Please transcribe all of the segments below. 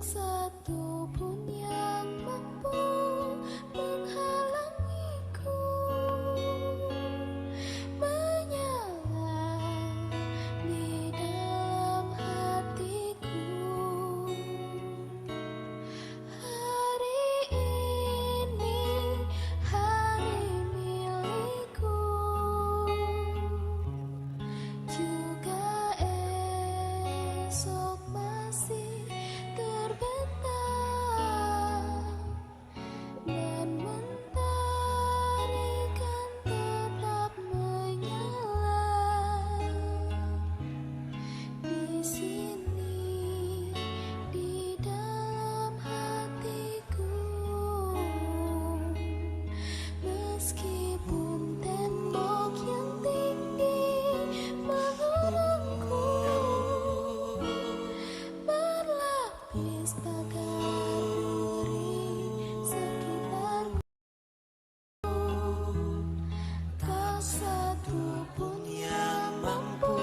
satu pun yang mampu menghalangiku menyala di dalam hatiku. Hari ini hari milikku, juga esok masih terbentang dan mentari kan tetap menyala di sini di dalam hatiku. Meskipun tembok yang tinggi mengurungku, berlapis pagar duri sekitarku, tak satu pun yang mampu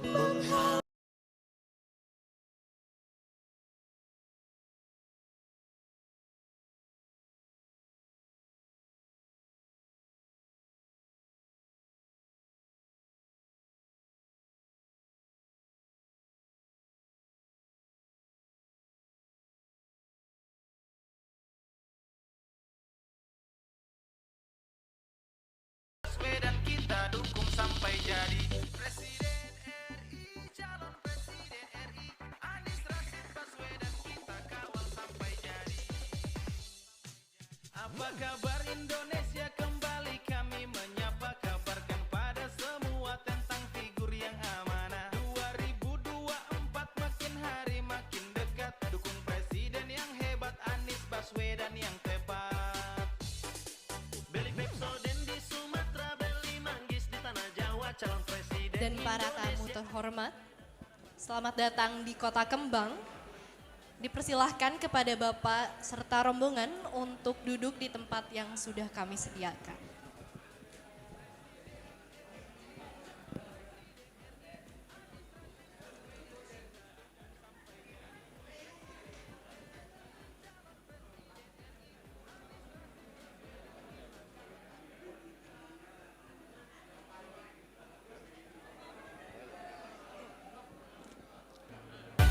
menghalangi. Dan kita dukung sampai jadi Presiden RI, calon Presiden RI, Anies Rashid Baswedan kita kawal sampai jadi. Apa kabar Indonesia, kembali kami menyapa, kabarkan pada semua tentang figur yang amanah. 2024 makin hari makin dekat, dukung Presiden yang hebat, Anies Baswedan yang tepat. Beli Pepsodent di Sumatera, beli Manggis di Tanah Jawa, calon presiden. Dan para tamu terhormat, selamat datang di Kota Kembang. Dipersilahkan kepada Bapak serta rombongan untuk duduk di tempat yang sudah kami sediakan.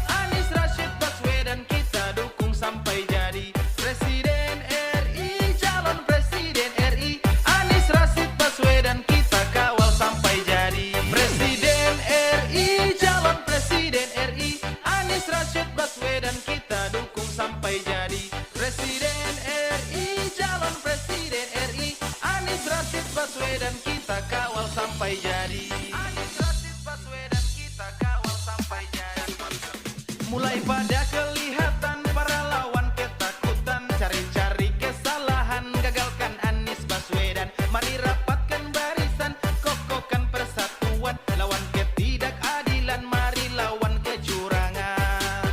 Anies Rashid Baswedan kita dukung sampai jadi Presiden RI, calon Presiden RI, Anies Rashid Baswedan kita kawal sampai jadi Presiden RI, calon Presiden RI, Anies Rashid Baswedan kita dukung sampai jadi Presiden RI, calon Presiden RI, Anies Rashid Baswedan kita kawal sampai jadi. Anies Rashid Baswedan kita kawal sampai jadi. Mulai pada kelihatan para lawan ketakutan, cari-cari kesalahan, gagalkan Anies Baswedan. Mari rapatkan barisan, kokohkan persatuan, lawan ketidakadilan, mari lawan kecurangan.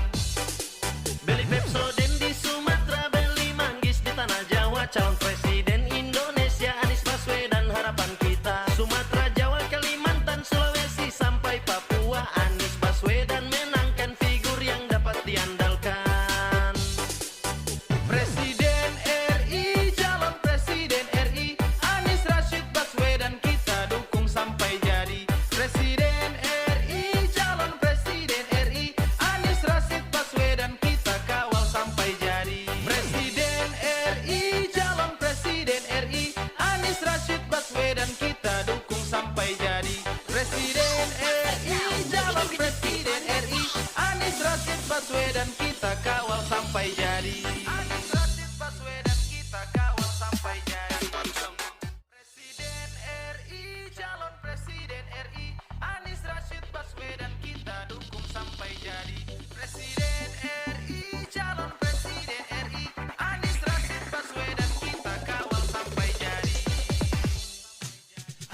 Beli Pepsodent di Sumatera, beli Manggis di Tanah Jawa, calon presiden Indonesia Anies Baswedan harapan kita. Sumatera, Jawa, Kalimantan, Sulawesi sampai Papua, Anies Baswedan menangkan figur yang dapat diandalkan. Presiden RI, calon Presiden RI, Anies Rashid Baswedan kita dukung sampai jadi Presiden RI, calon Presiden RI, Anies Rashid Baswedan kita kawal sampai jadi Presiden RI, calon Presiden RI, Anies Rashid Baswedan kita dukung sampai jadi Presiden RI, calon Presiden RI, Anies Rashid Baswedan kita kawal sampai jadi. Anies Rashid Baswedan kita kawal sampai jadi Presiden RI, calon Presiden RI, Anies Rashid Baswedan kita dukung sampai jadi Presiden RI, calon Presiden RI, Anies Rashid Baswedan kita kawal sampai jadi.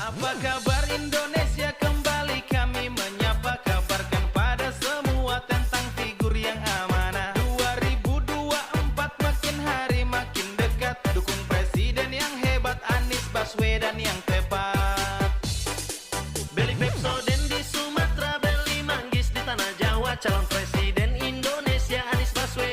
Apa kabar Indonesia, kembali kami menyapa, kabarkan pada semua tentang figur yang amanah. 2024 makin hari makin dekat, dukung Presiden yang hebat, Anies Baswedan yang tepat. Beli Pepsodent di Sumatera, beli Manggis di Tanah Jawa, calon presiden Indonesia Anies Baswedan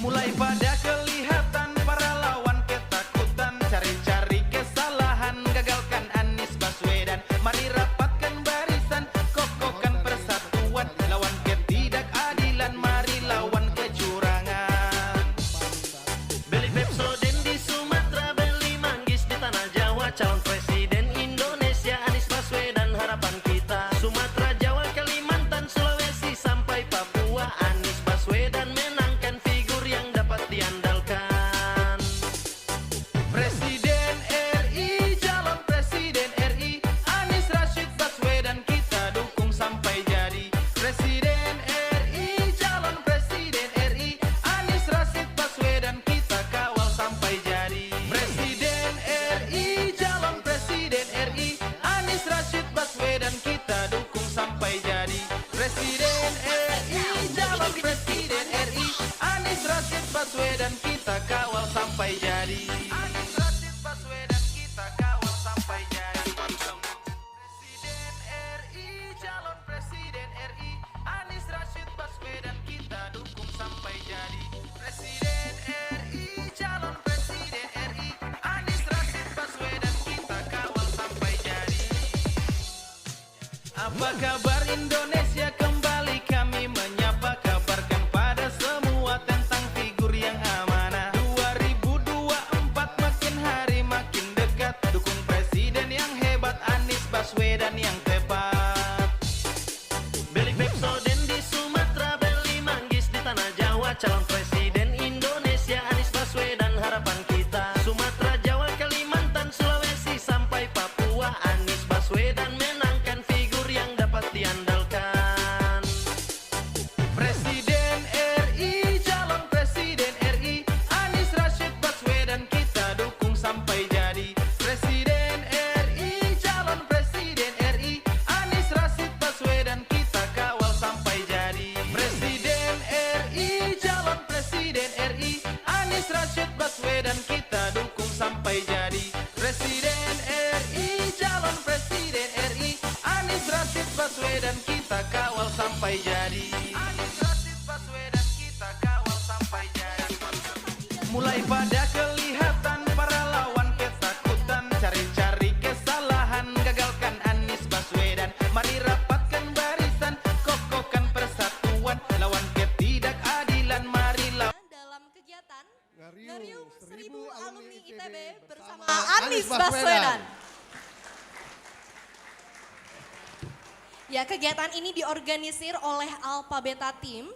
Mulai pada kelihatan para lawan ketakutan, cari-cari kesalahan, gagalkan Anies Baswedan. Mari rapatkan barisan, kokohkan persatuan, lawan ketidakadilan, mari lawan kecurangan. Beli Pepsodent di Sumatera, beli Manggis di Tanah Jawa, calon presiden Indonesia Anies Baswedan harapan kita. Sumatera, Jawa, Kalimantan, Sulawesi sampai Papua, Anies Baswedan menangkan figur yang dapat diandalkan. Presiden RI, calon presiden RI, Anies Rashid Baswedan kita dukung sampai jadi. Presiden RI, calon presiden RI, Anies Rashid Baswedan kita kawal sampai jadi. Presiden RI, calon presiden RI, Anies Rashid Baswedan kita dukung sampai jadi. Presiden RI, calon presiden RI, Anies Rashid Baswedan kita kawal sampai jadi. Anies Rashid Baswedan kita kawal sampai jadi. Presiden RI, calon presiden RI, Anies Rashid Baswedan kita dukung sampai jadi. Presiden RI, calon presiden RI, Anies Rashid Baswedan kita kawal sampai jadi. Apa kabar Indonesia, kembali kami menyapa, kabarkan pada semua tentang figur yang amanah. 2024 makin hari makin dekat, dukung presiden yang hebat, Anies Baswedan yang tepat. Beli Pepsodent di Sumatera, beli Manggis di Tanah Jawa, calon presiden Indonesia Anies Baswedan harapan kita. Sumatera, Jawa, Kalimantan, Sulawesi sampai Papua, Anies Baswedan menangkan figur yang dapat diandalkan. Presiden RI, calon presiden RI, Anies Rashid Baswedan kita dukung sampai jadi. Presiden RI, calon presiden RI, Anies Rashid Baswedan kita kawal sampai jadi. Presiden RI, calon presiden RI, Anies Rashid Baswedan kita dukung sampai jadi. Presiden RI, calon presiden RI, Anies Rashid Baswedan kita kawal sampai jadi. Anies Rashid Baswedan kita kawal sampai jadi. Mulai pada kelihatan para lawan ketakutan, cari-cari kesalahan, gagalkan Anies Baswedan. Mari rapatkan barisan, kokohkan persatuan, lawan ketidakadilan, mari lawan. Dalam kegiatan Ngariung Ngariung 1000 alumni ITB bersama Anies Anies Baswedan. Baswedan. Ya, kegiatan ini diorganisir oleh Alpha Beta Team,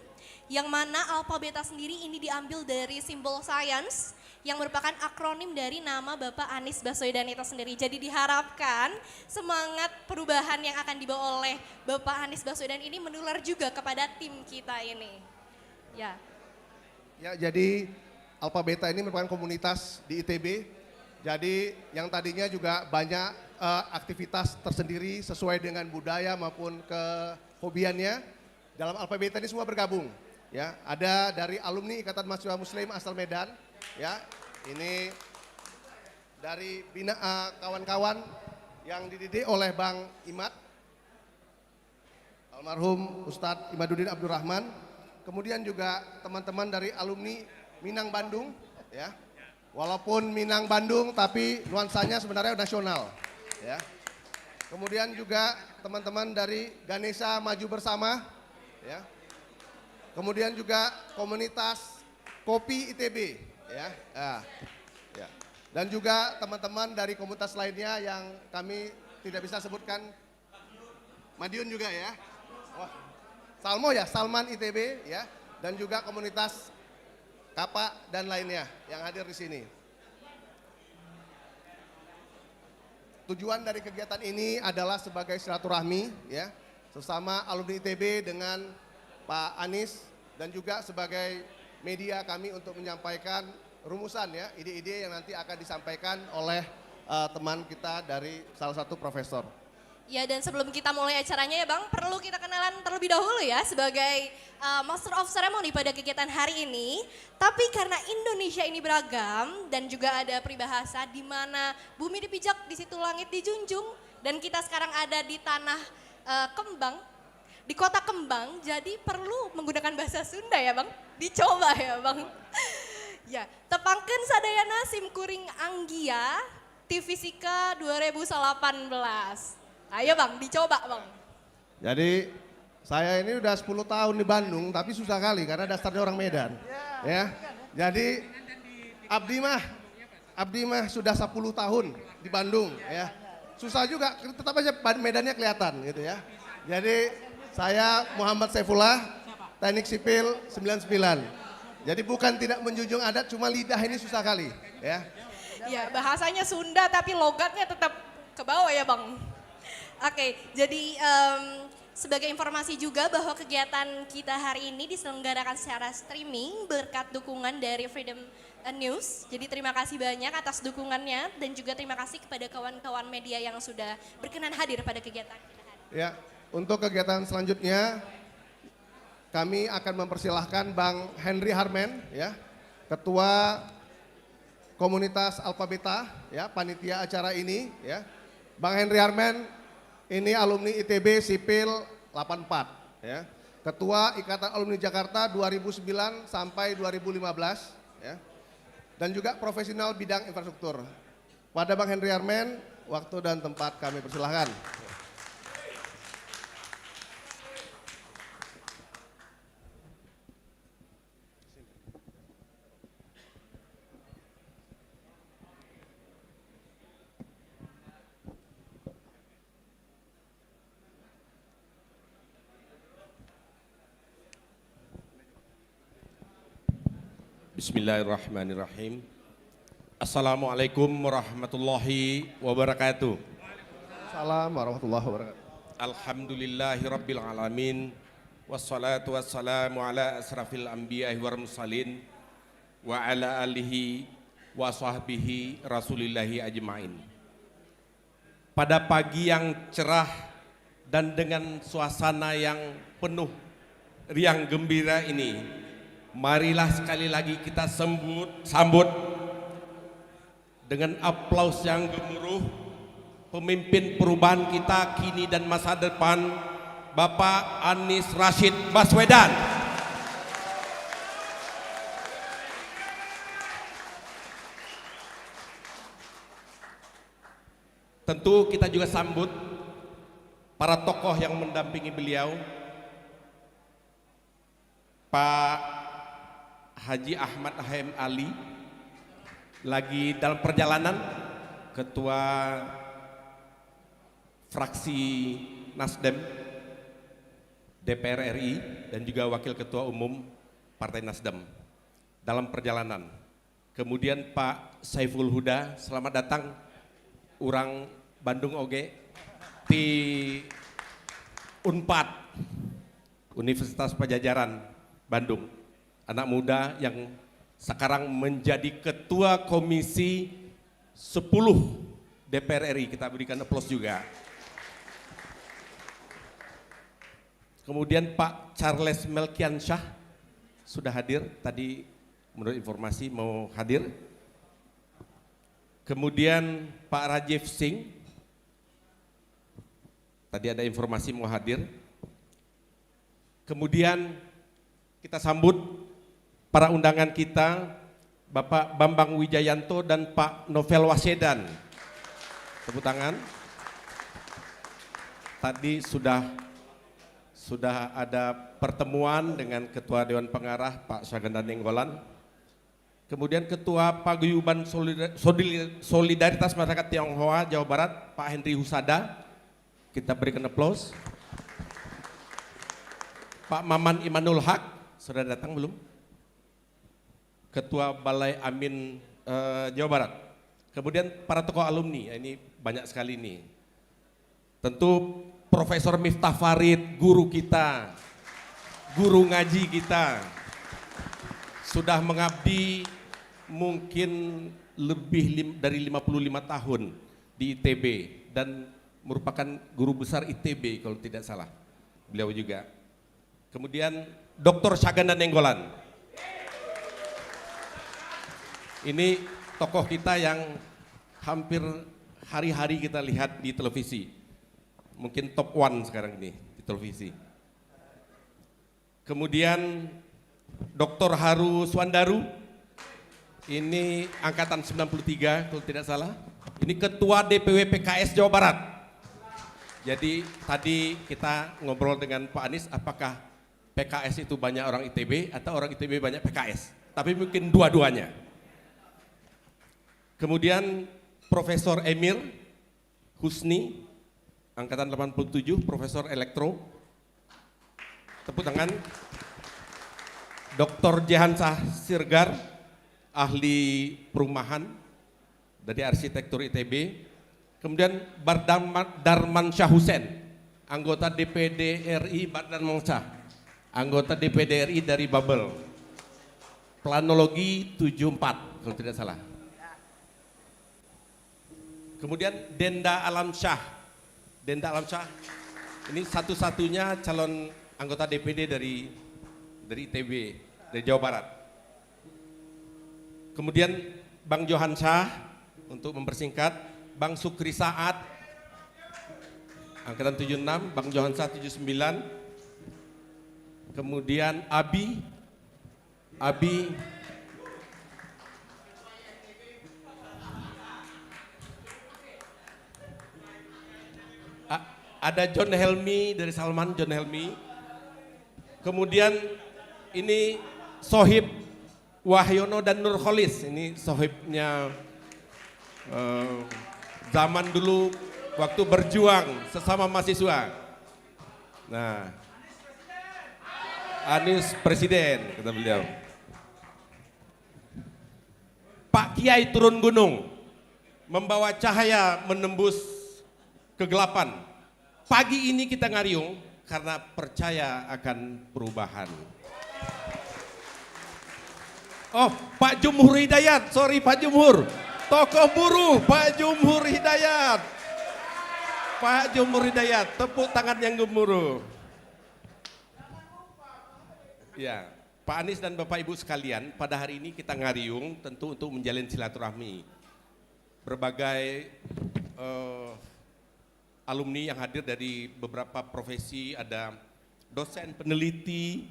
yang mana Alpha Beta sendiri ini diambil dari simbol sains yang merupakan akronim dari nama Bapak Anies Baswedan itu sendiri. Jadi diharapkan semangat perubahan yang akan dibawa oleh Bapak Anies Baswedan ini menular juga kepada tim kita ini. Ya. Ya, jadi Alpha Beta ini merupakan komunitas di ITB. Jadi yang tadinya juga banyak aktivitas tersendiri sesuai dengan budaya maupun kehobiannya. Dalam Alpha Beta ini semua bergabung. Ya, ada dari alumni Ikatan Mahasiswa Muslim asal Medan. Ya, ini dari kawan-kawan yang dididik oleh Bang Imad, almarhum Ustadz Imaduddin Abdurrahman. Kemudian juga teman-teman dari alumni Minang Bandung, ya. Walaupun Minang Bandung tapi nuansanya sebenarnya nasional, ya. Kemudian juga teman-teman dari Ganesha Maju Bersama, ya. Kemudian juga komunitas Kopi ITB, ya. Ya. Dan juga teman-teman dari komunitas lainnya yang kami tidak bisa sebutkan. Madiun juga, ya. Wah. Salmo, ya, Salman ITB, ya. Dan juga komunitas Kapa dan lainnya yang hadir di sini. Tujuan dari kegiatan ini adalah sebagai silaturahmi, ya, sesama alumni ITB dengan Pak Anies, dan juga sebagai media kami untuk menyampaikan rumusan, ya, ide-ide yang nanti akan disampaikan oleh teman kita dari salah satu profesor. Ya, dan sebelum kita mulai acaranya ya Bang, perlu kita kenalan terlebih dahulu ya sebagai Master of Ceremony pada kegiatan hari ini. Tapi karena Indonesia ini beragam dan juga ada peribahasa di mana bumi dipijak, di situ langit dijunjung, dan kita sekarang ada di tanah Kembang, di kota Kembang, jadi perlu menggunakan bahasa Sunda ya Bang, dicoba ya Bang. Ya, tepangkeun sadayana sim kuring Anggia ti Fisika 2018. Ayo Bang, dicoba Bang. Jadi saya ini udah 10 tahun di Bandung tapi susah kali karena dasarnya orang Medan. Ya. Jadi Abdi mah sudah 10 tahun di Bandung ya. Susah juga, tetap aja medannya kelihatan gitu ya. Jadi saya Muhammad Saifullah, Teknik Sipil 99. Jadi bukan tidak menjunjung adat, cuma lidah ini susah kali ya. Ya, bahasanya Sunda tapi logatnya tetap ke bawah ya Bang. Oke, jadi sebagai informasi juga bahwa kegiatan kita hari ini diselenggarakan secara streaming berkat dukungan dari Freedom News. Jadi terima kasih banyak atas dukungannya dan juga terima kasih kepada kawan-kawan media yang sudah berkenan hadir pada kegiatan kita hari ini. Ya, untuk kegiatan selanjutnya kami akan mempersilahkan Bang Henry Harmen ya, Ketua Komunitas Alpha Beta ya, panitia acara ini ya. Bang Henry Harmen ini alumni ITB Sipil 84 ya. Ketua Ikatan Alumni Jakarta 2009 sampai 2015 ya. Dan juga profesional bidang infrastruktur. Pada Bang Henry Harmen, waktu dan tempat kami persilahkan. Bismillahirrahmanirrahim. Assalamualaikum warahmatullahi wabarakatuh. Assalamualaikum warahmatullahi wabarakatuh. Alhamdulillahi rabbil alamin. Wassalatu wassalamu ala asrafil anbiya'i wal mursalin wa ala alihi wa sahbihi rasulillahi ajma'in. Pada pagi yang cerah dan dengan suasana yang penuh riang gembira ini, marilah sekali lagi kita sambut dengan aplaus yang gemuruh pemimpin perubahan kita kini dan masa depan, Bapak Anies Rashid Baswedan. Tentu kita juga sambut para tokoh yang mendampingi beliau, Pak Haji Ahmad H.M. Ali lagi dalam perjalanan, Ketua Fraksi Nasdem DPR RI dan juga Wakil Ketua Umum Partai Nasdem dalam perjalanan. Kemudian Pak Saiful Huda, selamat datang urang Bandung oge di Unpad Universitas Pajajaran Bandung. Anak muda yang sekarang menjadi Ketua Komisi 10 DPR RI, kita berikan aplaus juga. Kemudian Pak Charles Melkiansyah sudah hadir, tadi menurut informasi mau hadir. Kemudian Pak Rajiv Singh, tadi ada informasi mau hadir. Kemudian kita sambut para undangan kita, Bapak Bambang Wijayanto dan Pak Novel Wassedan. Tepuk tangan. Tadi sudah ada pertemuan dengan Ketua Dewan Pengarah Pak Syaganda Nenggolan. Kemudian Ketua Paguyuban Solidaritas Masyarakat Tionghoa Jawa Barat Pak Henry Husada. Kita berikan aplaus. Pak Maman Imanul Haq sudah datang belum? Ketua Balai Amin Jawa Barat. Kemudian para tokoh alumni, ini banyak sekali nih. Tentu Profesor Miftah Farid, guru kita, guru ngaji kita, sudah mengabdi mungkin lebih dari 55 tahun di ITB dan merupakan guru besar ITB kalau tidak salah, beliau juga. Kemudian Dr. Syaganda Nenggolan. Ini tokoh kita yang hampir hari-hari kita lihat di televisi. Mungkin top one sekarang ini di televisi. Kemudian Dr. Haru Swandaru, Ini angkatan 93 kalau tidak salah. Ini ketua DPW PKS Jawa Barat. Jadi tadi kita ngobrol dengan Pak Anies, apakah PKS itu banyak orang ITB atau orang ITB banyak PKS? Tapi mungkin dua-duanya. Kemudian Profesor Emir Husni, angkatan 87, Profesor Elektro. Tepuk tangan. Dr. Jehansah Sirgar, ahli perumahan dari arsitektur ITB. Kemudian Darman Syah Hussein, anggota DPD RI Darman Syah, anggota DPD RI dari Babel. Planologi 74 kalau tidak salah. Kemudian Denda Alam Syah. Denda Alam Syah ini satu-satunya calon anggota DPD dari ITB, dari Jawa Barat. Kemudian Bang Johan Syah, untuk mempersingkat, Bang Sukri Saat, angkatan 76, Bang Johan Syah 79. Kemudian Abi ada John Helmi dari Salman, John Helmi. Kemudian ini Sohib Wahyono dan Nurholis, ini sohibnya zaman dulu waktu berjuang sesama mahasiswa. Nah, Anies Presiden, kata beliau. Pak Kiai turun gunung, membawa cahaya menembus kegelapan. Pagi ini kita ngariung karena percaya akan perubahan. Oh, Pak Jumhur Hidayat, sorry Pak Jumhur. Tokoh buruh, Pak Jumhur Hidayat. Pak Jumhur Hidayat, tepuk tangan yang gemuruh. Ya, Pak Anies dan Bapak Ibu sekalian, pada hari ini kita ngariung tentu untuk menjalin silaturahmi. Berbagai alumni yang hadir dari beberapa profesi, ada dosen peneliti,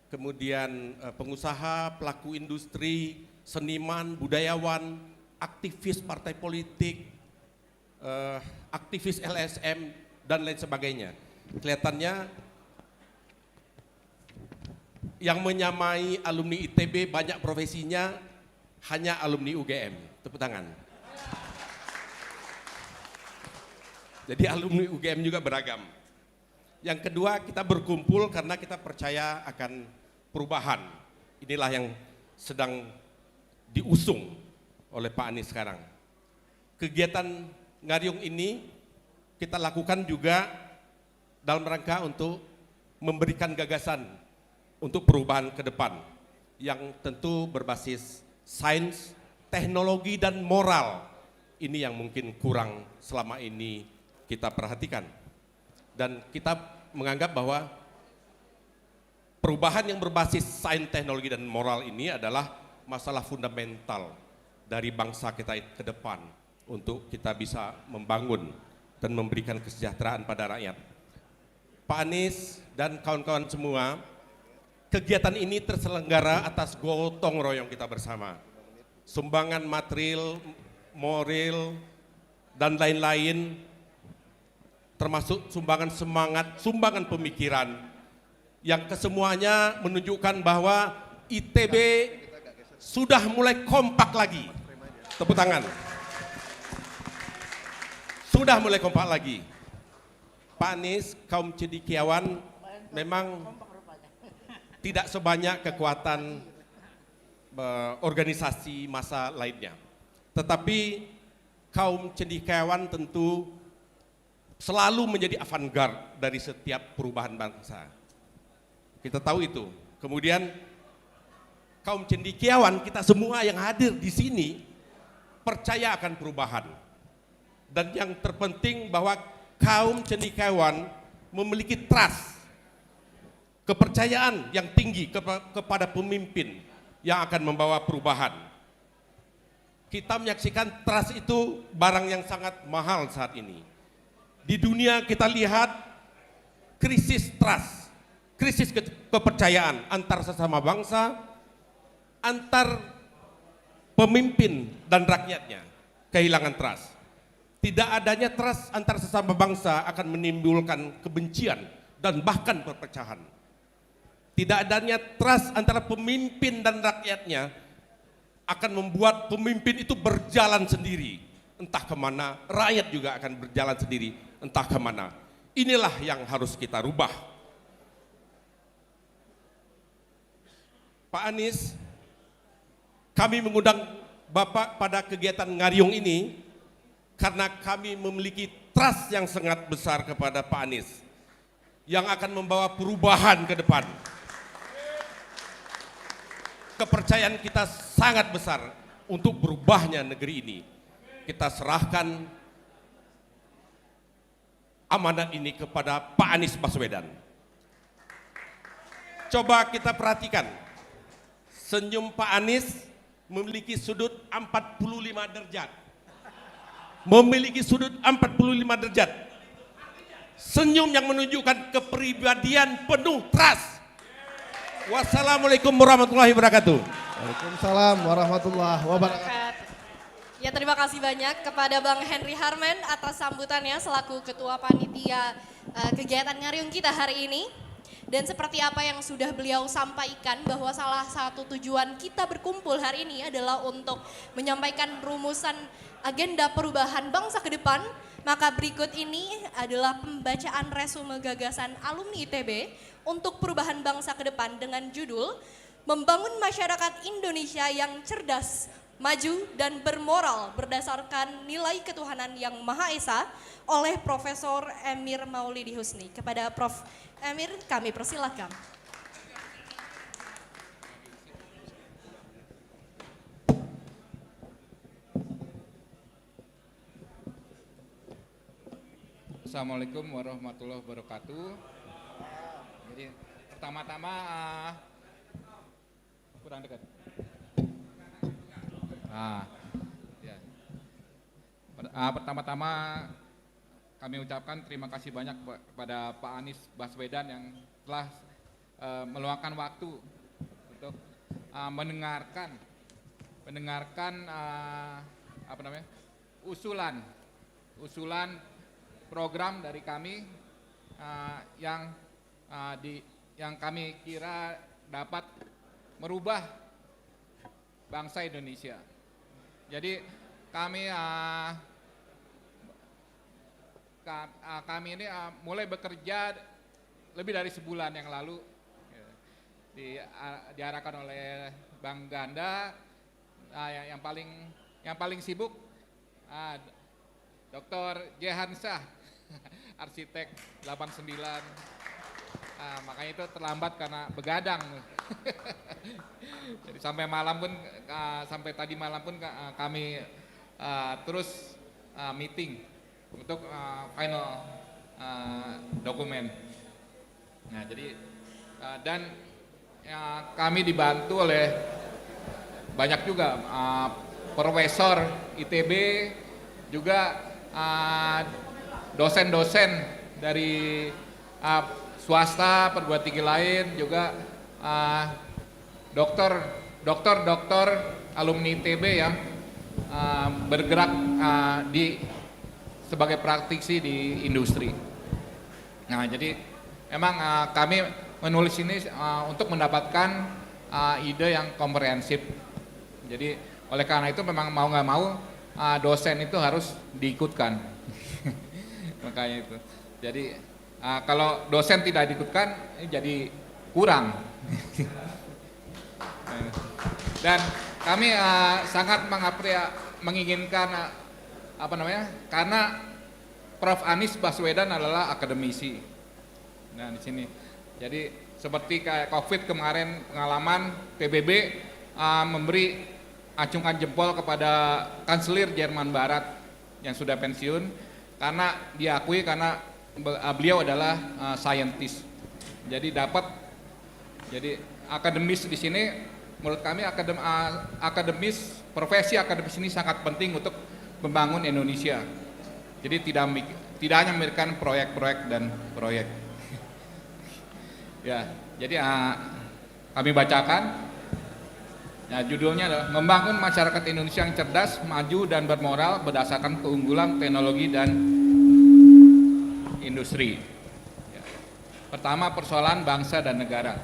kemudian pengusaha, pelaku industri, seniman, budayawan, aktivis partai politik, aktivis LSM, dan lain sebagainya. Kelihatannya yang menyamai alumni ITB banyak profesinya, hanya alumni UGM. Tepuk tangan. Jadi alumni UGM juga beragam. Yang kedua, kita berkumpul karena kita percaya akan perubahan. Inilah yang sedang diusung oleh Pak Anies sekarang. Kegiatan ngariung ini kita lakukan juga dalam rangka untuk memberikan gagasan untuk perubahan ke depan yang tentu berbasis sains, teknologi, dan moral. Ini yang mungkin kurang selama ini kita perhatikan. Dan kita menganggap bahwa perubahan yang berbasis sains, teknologi, dan moral ini adalah masalah fundamental dari bangsa kita ke depan untuk kita bisa membangun dan memberikan kesejahteraan pada rakyat. Pak Anies dan kawan-kawan semua, kegiatan ini terselenggara atas gotong royong kita bersama. Sumbangan material, moral, dan lain-lain, termasuk sumbangan semangat, sumbangan pemikiran, yang kesemuanya menunjukkan bahwa ITB sudah mulai kompak lagi. Tepuk tangan. Sudah mulai kompak lagi. Pak Anies, kaum cendekiawan memang tidak sebanyak kekuatan organisasi massa lainnya. Tetapi kaum cendekiawan tentu selalu menjadi avant-garde dari setiap perubahan bangsa. Kita tahu itu. Kemudian kaum cendekiawan, kita semua yang hadir di sini percaya akan perubahan. Dan yang terpenting bahwa kaum cendekiawan memiliki trust, kepercayaan yang tinggi kepada pemimpin yang akan membawa perubahan. Kita menyaksikan trust itu barang yang sangat mahal saat ini. Di dunia kita lihat krisis trust, krisis kepercayaan antar sesama bangsa, antar pemimpin dan rakyatnya kehilangan trust. Tidak adanya trust antar sesama bangsa akan menimbulkan kebencian dan bahkan perpecahan. Tidak adanya trust antara pemimpin dan rakyatnya akan membuat pemimpin itu berjalan sendiri. Entah kemana, rakyat juga akan berjalan sendiri, entah kemana. Inilah yang harus kita rubah. Pak Anies, kami mengundang Bapak pada kegiatan Ngariung ini karena kami memiliki trust yang sangat besar kepada Pak Anies yang akan membawa perubahan ke depan. Kepercayaan kita sangat besar untuk berubahnya negeri ini. Kita serahkan amanat ini kepada Pak Anies Baswedan. Coba kita perhatikan, senyum Pak Anies memiliki sudut 45 derajat. Memiliki sudut 45 derajat. Senyum yang menunjukkan kepribadian penuh trust. Wassalamualaikum warahmatullahi wabarakatuh. Waalaikumsalam warahmatullahi wabarakatuh. Ya, terima kasih banyak kepada Bang Henry Harman atas sambutannya selaku Ketua Panitia kegiatan Ngariung kita hari ini. Dan seperti apa yang sudah beliau sampaikan bahwa salah satu tujuan kita berkumpul hari ini adalah untuk menyampaikan rumusan agenda perubahan bangsa ke depan. Maka berikut ini adalah pembacaan resume gagasan alumni ITB untuk perubahan bangsa ke depan dengan judul Membangun Masyarakat Indonesia yang Cerdas, Maju dan Bermoral berdasarkan nilai ketuhanan yang Maha Esa oleh Profesor Emir Maulidi Husni. Kepada Prof. Emir kami persilakan. Assalamualaikum warahmatullahi wabarakatuh. Jadi pertama-tama kurang dekat. Ya. Pertama-tama kami ucapkan terima kasih banyak kepada Pak Anies Baswedan yang telah meluangkan waktu untuk mendengarkan usulan program dari kami yang kami kira dapat merubah bangsa Indonesia. Jadi kami ini mulai bekerja lebih dari sebulan yang lalu, diarahkan oleh Bang Ganda, yang paling sibuk Dr. Jehansah, arsitek 89. Makanya itu terlambat karena begadang. Jadi sampai tadi malam pun kami terus meeting untuk final dokumen. Nah, jadi dan kami dibantu oleh banyak juga profesor ITB, juga dosen-dosen dari swasta, perguruan tinggi lain, juga dokter alumni ITB yang bergerak sebagai praktisi di industri. Nah, jadi memang kami menulis ini untuk mendapatkan ide yang komprehensif. Jadi oleh karena itu memang mau nggak mau dosen itu harus diikutkan. Makanya itu. Jadi kalau dosen tidak diikutkan jadi kurang. Dan kami sangat menginginkan karena Prof. Anies Baswedan adalah akademisi. Nah, di sini. Jadi seperti kayak COVID kemarin, pengalaman PBB memberi acungkan jempol kepada Kanselir Jerman Barat yang sudah pensiun karena diakui karena beliau adalah scientist. Jadi akademis di sini menurut kami profesi akademis ini sangat penting untuk membangun Indonesia. Jadi tidak hanya memberikan proyek-proyek dan proyek. Ya, jadi kami bacakan. Nah, judulnya adalah membangun masyarakat Indonesia yang cerdas, maju dan bermoral berdasarkan keunggulan teknologi dan industri. Ya. Pertama, persoalan bangsa dan negara.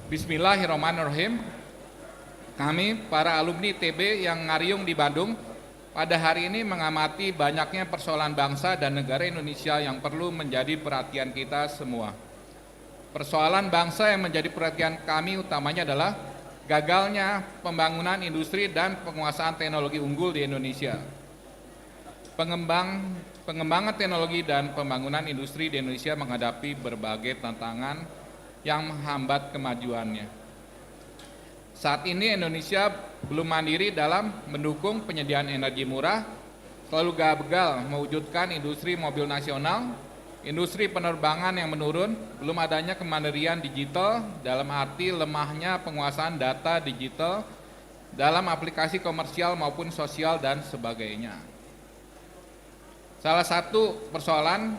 Bismillahirrahmanirrahim. Kami para alumni TB yang ngariung di Bandung pada hari ini mengamati banyaknya persoalan bangsa dan negara Indonesia yang perlu menjadi perhatian kita semua. Persoalan bangsa yang menjadi perhatian kami utamanya adalah gagalnya pembangunan industri dan penguasaan teknologi unggul di Indonesia. Pengembangan teknologi dan pembangunan industri di Indonesia menghadapi berbagai tantangan yang menghambat kemajuannya. Saat ini Indonesia belum mandiri dalam mendukung penyediaan energi murah, selalu gagal mewujudkan industri mobil nasional, industri penerbangan yang menurun, belum adanya kemandirian digital dalam arti lemahnya penguasaan data digital dalam aplikasi komersial maupun sosial dan sebagainya. Salah satu persoalan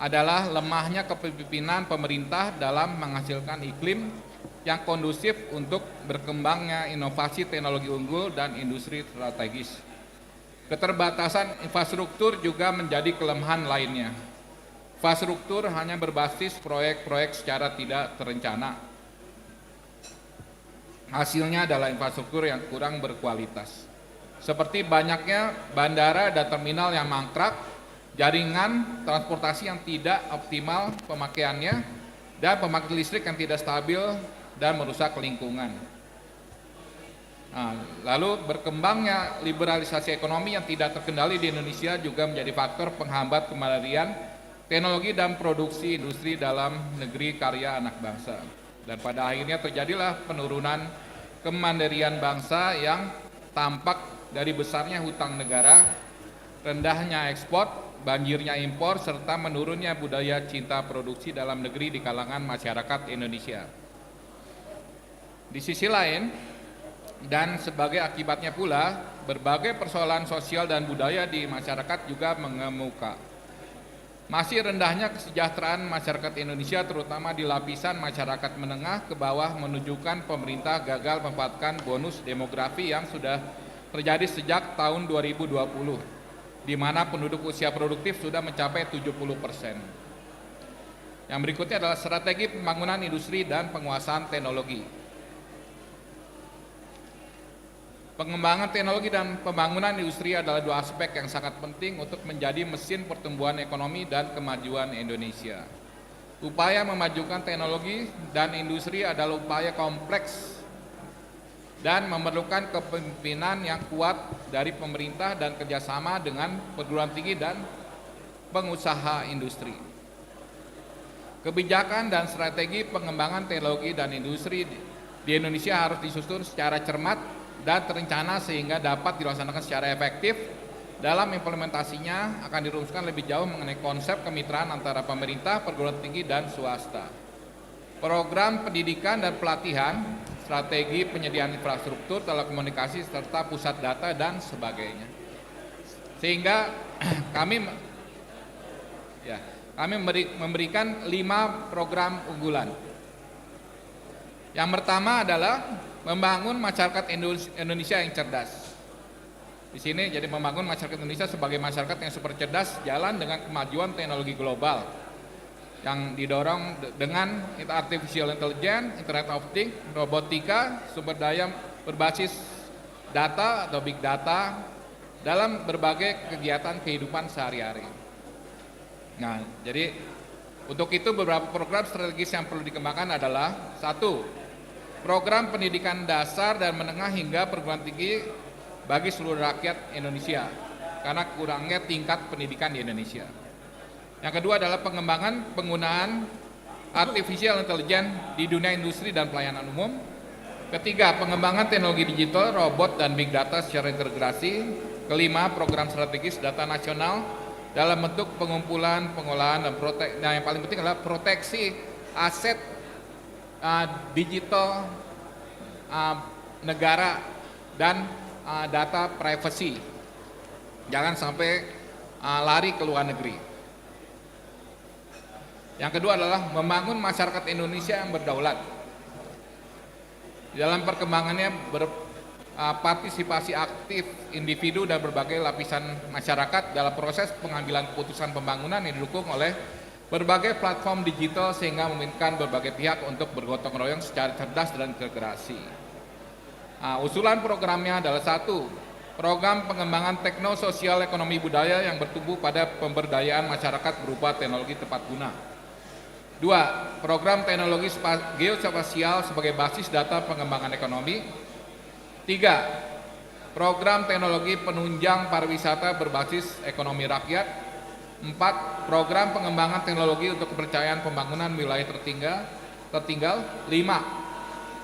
adalah lemahnya kepemimpinan pemerintah dalam menghasilkan iklim yang kondusif untuk berkembangnya inovasi teknologi unggul dan industri strategis. Keterbatasan infrastruktur juga menjadi kelemahan lainnya. Infrastruktur hanya berbasis proyek-proyek secara tidak terencana. Hasilnya adalah infrastruktur yang kurang berkualitas. Seperti banyaknya bandara dan terminal yang mangkrak, jaringan transportasi yang tidak optimal pemakaiannya, dan pembangkit listrik yang tidak stabil dan merusak lingkungan. Nah, lalu berkembangnya liberalisasi ekonomi yang tidak terkendali di Indonesia juga menjadi faktor penghambat kemandirian teknologi dan produksi industri dalam negeri karya anak bangsa. Dan pada akhirnya terjadilah penurunan kemandirian bangsa yang tampak dari besarnya hutang negara, rendahnya ekspor, banjirnya impor, serta menurunnya budaya cinta produksi dalam negeri di kalangan masyarakat Indonesia. Di sisi lain, dan sebagai akibatnya pula, berbagai persoalan sosial dan budaya di masyarakat juga mengemuka. Masih rendahnya kesejahteraan masyarakat Indonesia terutama di lapisan masyarakat menengah ke bawah menunjukkan pemerintah gagal memanfaatkan bonus demografi yang sudah terjadi sejak tahun 2020, di mana penduduk usia produktif sudah mencapai 70%. Yang berikutnya adalah strategi pembangunan industri dan penguasaan teknologi. Pengembangan teknologi dan pembangunan industri adalah dua aspek yang sangat penting untuk menjadi mesin pertumbuhan ekonomi dan kemajuan Indonesia. Upaya memajukan teknologi dan industri adalah upaya kompleks dan memerlukan kepemimpinan yang kuat dari pemerintah dan kerjasama dengan perguruan tinggi dan pengusaha industri. Kebijakan dan strategi pengembangan teknologi dan industri di Indonesia harus disusun secara cermat dan terencana sehingga dapat dilaksanakan secara efektif. Dalam implementasinya akan dirumuskan lebih jauh mengenai konsep kemitraan antara pemerintah, perguruan tinggi, dan swasta. Program pendidikan dan pelatihan, strategi penyediaan infrastruktur, telekomunikasi, serta pusat data, dan sebagainya. Sehingga kami memberikan 5 program unggulan. Yang pertama adalah membangun masyarakat Indonesia yang cerdas. Di sini jadi membangun masyarakat Indonesia sebagai masyarakat yang super cerdas, jalan dengan kemajuan teknologi global yang didorong dengan artificial intelligence, internet of things, robotika, sumber daya berbasis data atau big data dalam berbagai kegiatan kehidupan sehari-hari. Nah, jadi untuk itu beberapa program strategis yang perlu dikembangkan adalah: 1. Program pendidikan dasar dan menengah hingga perguruan tinggi bagi seluruh rakyat Indonesia karena kurangnya tingkat pendidikan di Indonesia. Yang kedua adalah pengembangan penggunaan artificial intelligence di dunia industri dan pelayanan umum. Ketiga, pengembangan teknologi digital, robot, dan big data secara integrasi. Kelima, program strategis data nasional dalam bentuk pengumpulan, pengolahan, dan yang paling penting adalah proteksi aset digital negara dan data privacy. Jangan sampai lari ke luar negeri. Yang kedua adalah membangun masyarakat Indonesia yang berdaulat. Dalam perkembangannya partisipasi aktif individu dan berbagai lapisan masyarakat dalam proses pengambilan keputusan pembangunan yang didukung oleh berbagai platform digital sehingga memungkinkan berbagai pihak untuk bergotong royong secara cerdas dan integrasi. Usulan programnya adalah 1. Program pengembangan teknososial ekonomi budaya yang bertumbuh pada pemberdayaan masyarakat berupa teknologi tepat guna. 2. Program teknologi geospasial sebagai basis data pengembangan ekonomi. 3. Program teknologi penunjang pariwisata berbasis ekonomi rakyat. 4. Program pengembangan teknologi untuk kepercayaan pembangunan wilayah tertinggal. 5.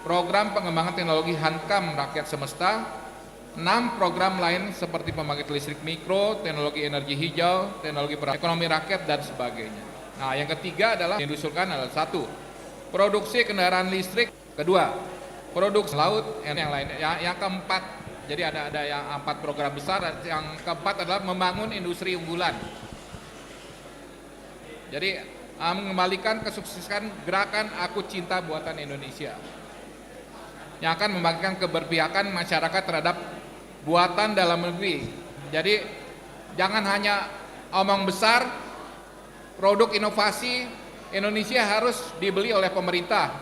Program pengembangan teknologi hankam rakyat semesta. 6. Program lain seperti pembangkit listrik mikro, teknologi energi hijau, teknologi ekonomi rakyat, dan sebagainya. Nah, yang ketiga adalah yang diusulkan adalah 1. Produksi kendaraan listrik. 2. Produksi laut, yang lain. Yang keempat, jadi ada yang 4 program besar. Yang keempat adalah membangun industri unggulan. Jadi mengembalikan kesuksesan gerakan Aku Cinta Buatan Indonesia yang akan membagikan keberpihakan masyarakat terhadap buatan dalam negeri. Jadi jangan hanya omong besar, produk inovasi Indonesia harus dibeli oleh pemerintah.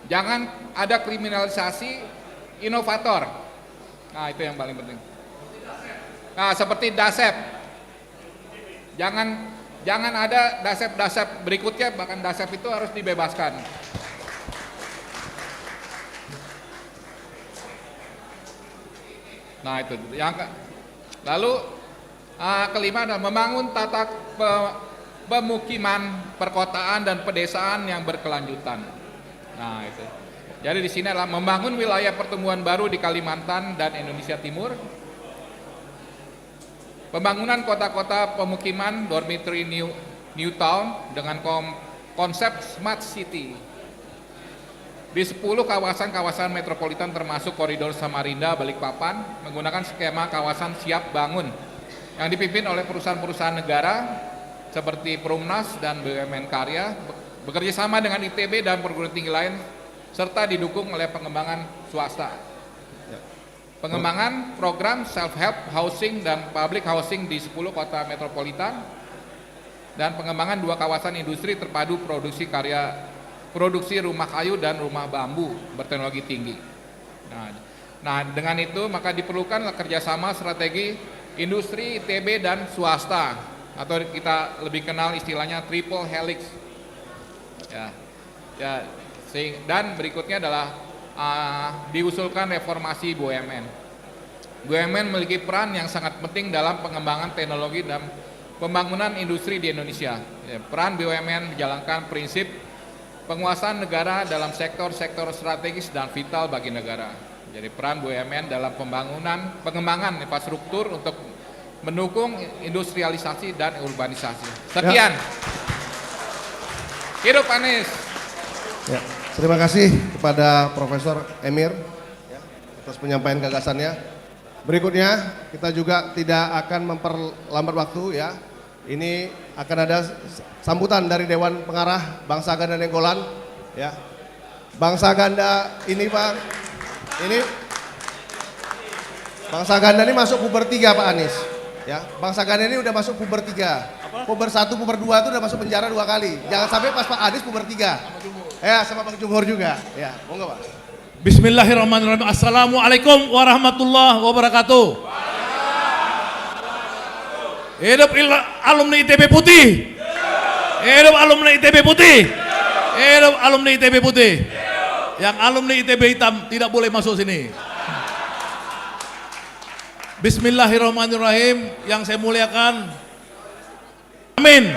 Jangan ada kriminalisasi inovator. Nah, itu yang paling penting. Nah, seperti DASEP. Jangan ada DASEP berikutnya, bahkan DASEP itu harus dibebaskan. Nah, itu lalu kelima adalah membangun tata pemukiman perkotaan dan pedesaan yang berkelanjutan. Nah, itu. Jadi di sini adalah membangun wilayah pertumbuhan baru di Kalimantan dan Indonesia Timur. Pembangunan kota-kota pemukiman dormitory new town dengan konsep smart city. Di 10 kawasan metropolitan termasuk koridor Samarinda, Balikpapan menggunakan skema kawasan siap bangun yang dipimpin oleh perusahaan-perusahaan negara seperti Perumnas dan BUMN Karya, bekerja sama dengan ITB dan perguruan tinggi lain, serta didukung oleh pengembangan swasta. Pengembangan program self-help housing dan public housing di 10 kota metropolitan, dan pengembangan 2 kawasan industri terpadu produksi rumah kayu dan rumah bambu berteknologi tinggi. Nah, dengan itu maka diperlukan kerjasama strategi industri, ITB, dan swasta, atau kita lebih kenal istilahnya triple helix. Dan berikutnya adalah diusulkan reformasi BUMN. BUMN memiliki peran yang sangat penting dalam pengembangan teknologi dan pembangunan industri di Indonesia. Peran BUMN menjalankan prinsip penguasaan negara dalam sektor-sektor strategis dan vital bagi negara. Jadi peran BUMN dalam pengembangan infrastruktur untuk mendukung industrialisasi dan urbanisasi. Sekian. Hidup Anies. Ya, terima kasih kepada Profesor Emir ya, atas penyampaian gagasannya. Berikutnya kita juga tidak akan memperlambat waktu ya. Ini akan ada sambutan dari Dewan Pengarah Bangsa Ganda Nainggolan ya. Bangsa Ganda ini Pak, ini Bangsa Ganda ini masuk puber 3 Pak Anies. Ya, Bangsa Ganda ini udah masuk puber 3. Puber 1, puber 2 itu udah masuk penjara 2 kali. Jangan sampai pas Pak Anies puber 3. Ya, sama Bang Jumhur juga. Ya, monggo Pak. Bismillahirrahmanirrahim. Assalamualaikum warahmatullahi wabarakatuh. Hidup alumni ITB Putih. Hidup alumni ITB Putih. Hidup alumni ITB Putih. Yang alumni ITB hitam tidak boleh masuk sini. Bismillahirrahmanirrahim. Yang saya muliakan. Amin.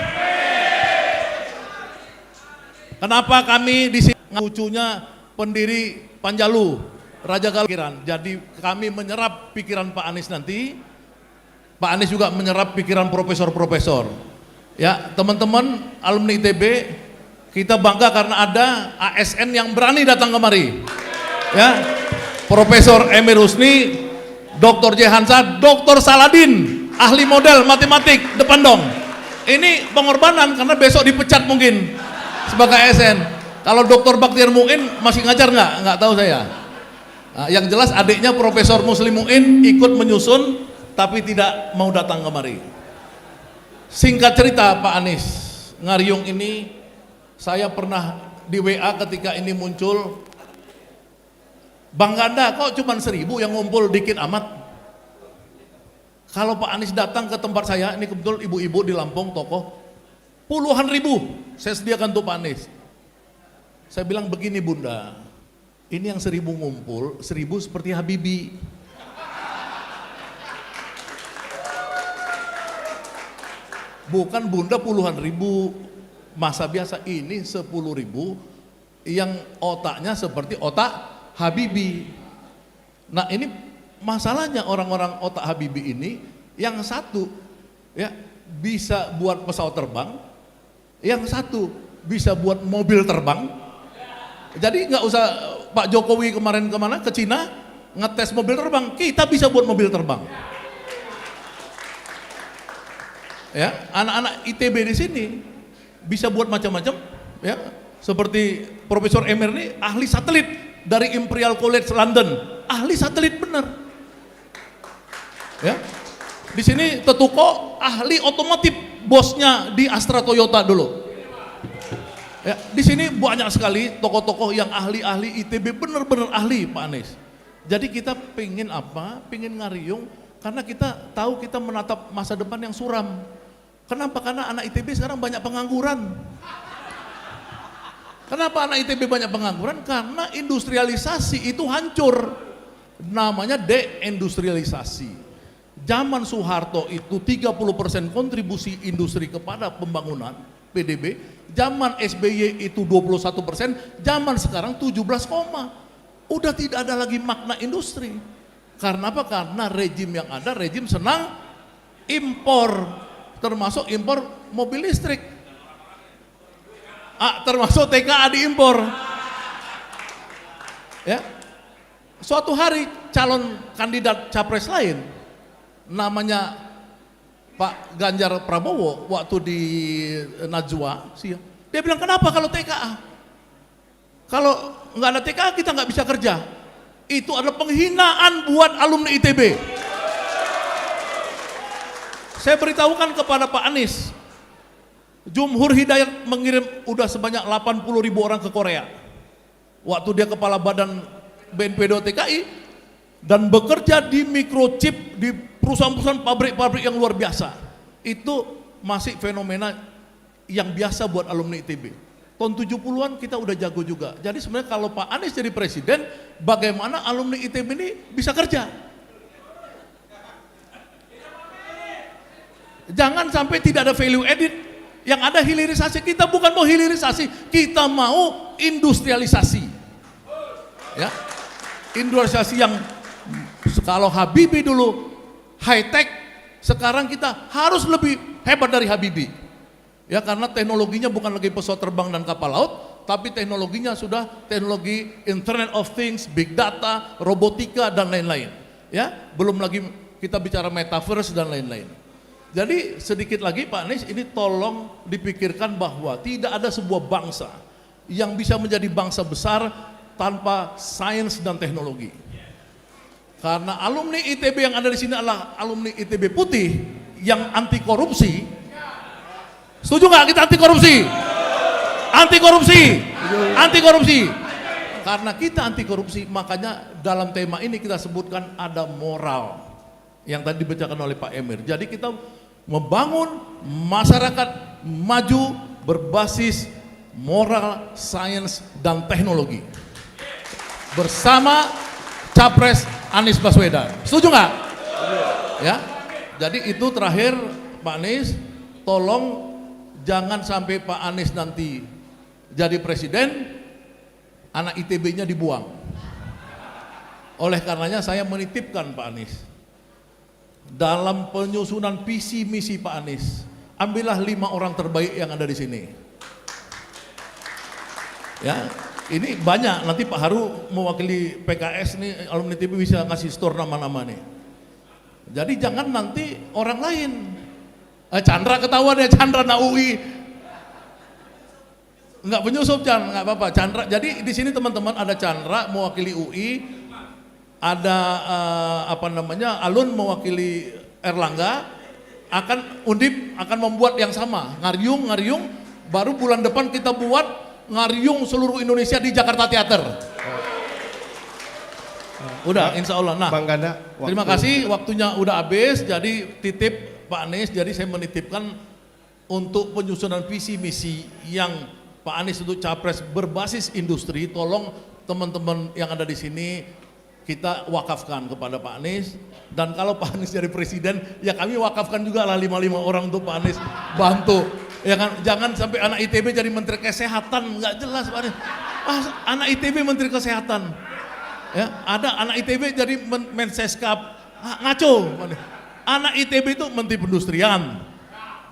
Kenapa kami di sini lucunya pendiri Panjalu, Raja Galuh. Jadi kami menyerap pikiran Pak Anies nanti. Pak Anies juga menyerap pikiran profesor-profesor. Ya, teman-teman alumni ITB, kita bangga karena ada ASN yang berani datang kemari. Ya, Profesor Emir Husni, Dr. J. Hansa, Dr. Saladin, ahli model matematik depan dong. Ini pengorbanan karena besok dipecat mungkin sebagai ASN. Kalau Dr. Baktiar Muin masih ngajar nggak tahu saya. Nah, yang jelas adiknya Profesor Muslim Muin ikut menyusun tapi tidak mau datang kemari. Singkat cerita Pak Anies, Ngariung ini saya pernah di WA ketika ini muncul, Bang Ganda kok cuma 1.000 yang ngumpul dikit amat. Kalau Pak Anies datang ke tempat saya, ini kebetulan ibu-ibu di Lampung tokoh, puluhan ribu saya sediakan untuk Pak Anies. Saya bilang begini Bunda, ini yang 1.000 ngumpul, 1.000 seperti Habibie. Bukan Bunda puluhan ribu, masa biasa ini 10.000 yang otaknya seperti otak Habibie. Nah ini masalahnya orang-orang otak Habibie ini, yang satu ya bisa buat pesawat terbang, yang satu bisa buat mobil terbang. Jadi nggak usah Pak Jokowi kemarin kemana ke Cina ngetes mobil terbang, kita bisa buat mobil terbang. Ya, anak-anak ITB di sini bisa buat macam-macam, ya. Seperti Profesor Emir ini ahli satelit dari Imperial College London, ahli satelit bener. Ya. Di sini Tetuko ahli otomotif, bosnya di Astra Toyota dulu. Ya, di sini banyak sekali tokoh-tokoh yang ahli-ahli ITB, bener-bener ahli Pak Anies. Jadi kita pengen apa? Pengen Ngariung karena kita tahu kita menatap masa depan yang suram. Kenapa? Karena anak ITB sekarang banyak pengangguran. Kenapa anak ITB banyak pengangguran? Karena industrialisasi itu hancur. Namanya deindustrialisasi. Zaman Soeharto itu 30% kontribusi industri kepada pembangunan PDB. Zaman SBY itu 21%, zaman sekarang 17, udah tidak ada lagi makna industri. Karena apa? Karena rejim yang ada, rejim senang impor, termasuk impor mobil listrik. Termasuk TKA diimpor. Ya. Suatu hari calon kandidat capres lain namanya Pak Ganjar Prabowo waktu di Najwa, dia bilang kenapa kalau TKA? Kalau nggak ada TKA kita nggak bisa kerja. Itu adalah penghinaan buat alumni ITB. Saya beritahukan kepada Pak Anies, Jumhur Hidayat mengirim udah sebanyak 80.000 orang ke Korea. Waktu dia kepala badan BNPB TKI dan bekerja di microchip di perusahaan-perusahaan pabrik-pabrik yang luar biasa. Itu masih fenomena yang biasa buat alumni ITB. Tahun 70-an kita udah jago juga. Jadi sebenarnya kalau Pak Anies jadi presiden, bagaimana alumni ITB ini bisa kerja? Jangan sampai tidak ada value added, yang ada hilirisasi. Kita bukan mau hilirisasi, kita mau industrialisasi. Ya, industrialisasi yang kalau Habibie dulu high tech, sekarang kita harus lebih hebat dari Habibie. Ya, karena teknologinya bukan lagi pesawat terbang dan kapal laut, tapi teknologinya sudah teknologi Internet of Things, Big Data, robotika dan lain-lain. Ya, belum lagi kita bicara metaverse dan lain-lain. Jadi sedikit lagi Pak Anies, ini tolong dipikirkan bahwa tidak ada sebuah bangsa yang bisa menjadi bangsa besar tanpa sains dan teknologi. Karena alumni ITB yang ada di sini adalah alumni ITB putih yang anti korupsi. Setuju nggak kita anti korupsi? Anti korupsi, anti korupsi. Karena kita anti korupsi, makanya dalam tema ini kita sebutkan ada moral yang tadi dibacakan oleh Pak Emir. Jadi kita membangun masyarakat maju berbasis moral, sains, dan teknologi bersama Capres Anies Baswedan. Setuju nggak? Ya. Jadi itu terakhir Pak Anies, tolong jangan sampai Pak Anies nanti jadi presiden, anak ITB-nya dibuang. Oleh karenanya saya menitipkan Pak Anies, dalam penyusunan visi misi Pak Anies, ambillah 5 orang terbaik yang ada di sini. Ya, ini banyak. Nanti Pak Haru mewakili PKS nih, alumni TV bisa ngasih store nama-nama nih. Jadi jangan nanti orang lain. Chandra ketahuan ya, Chandra na UI. Enggak penyusup Chandra, enggak apa-apa. Chandra. Jadi di sini teman-teman ada Chandra mewakili UI, ada Alun mewakili Erlangga, Undip akan membuat yang sama, Ngariung, baru bulan depan kita buat Ngariung seluruh Indonesia di Jakarta Theater. Udah, insya Allah. Nah, Bang Ganda, terima kasih, waktunya udah habis, jadi titip Pak Anies, jadi saya menitipkan untuk penyusunan visi misi yang Pak Anies untuk capres berbasis industri, tolong teman-teman yang ada di sini kita wakafkan kepada Pak Anies, dan kalau Pak Anies jadi presiden, ya kami wakafkan juga lah 5 orang untuk Pak Anies bantu. Ya kan, jangan sampai anak ITB jadi menteri kesehatan, nggak jelas Pak Anies. Anak ITB menteri kesehatan. Ya, ada anak ITB jadi Menseskap, ngaco. Anak ITB itu menteri perindustrian,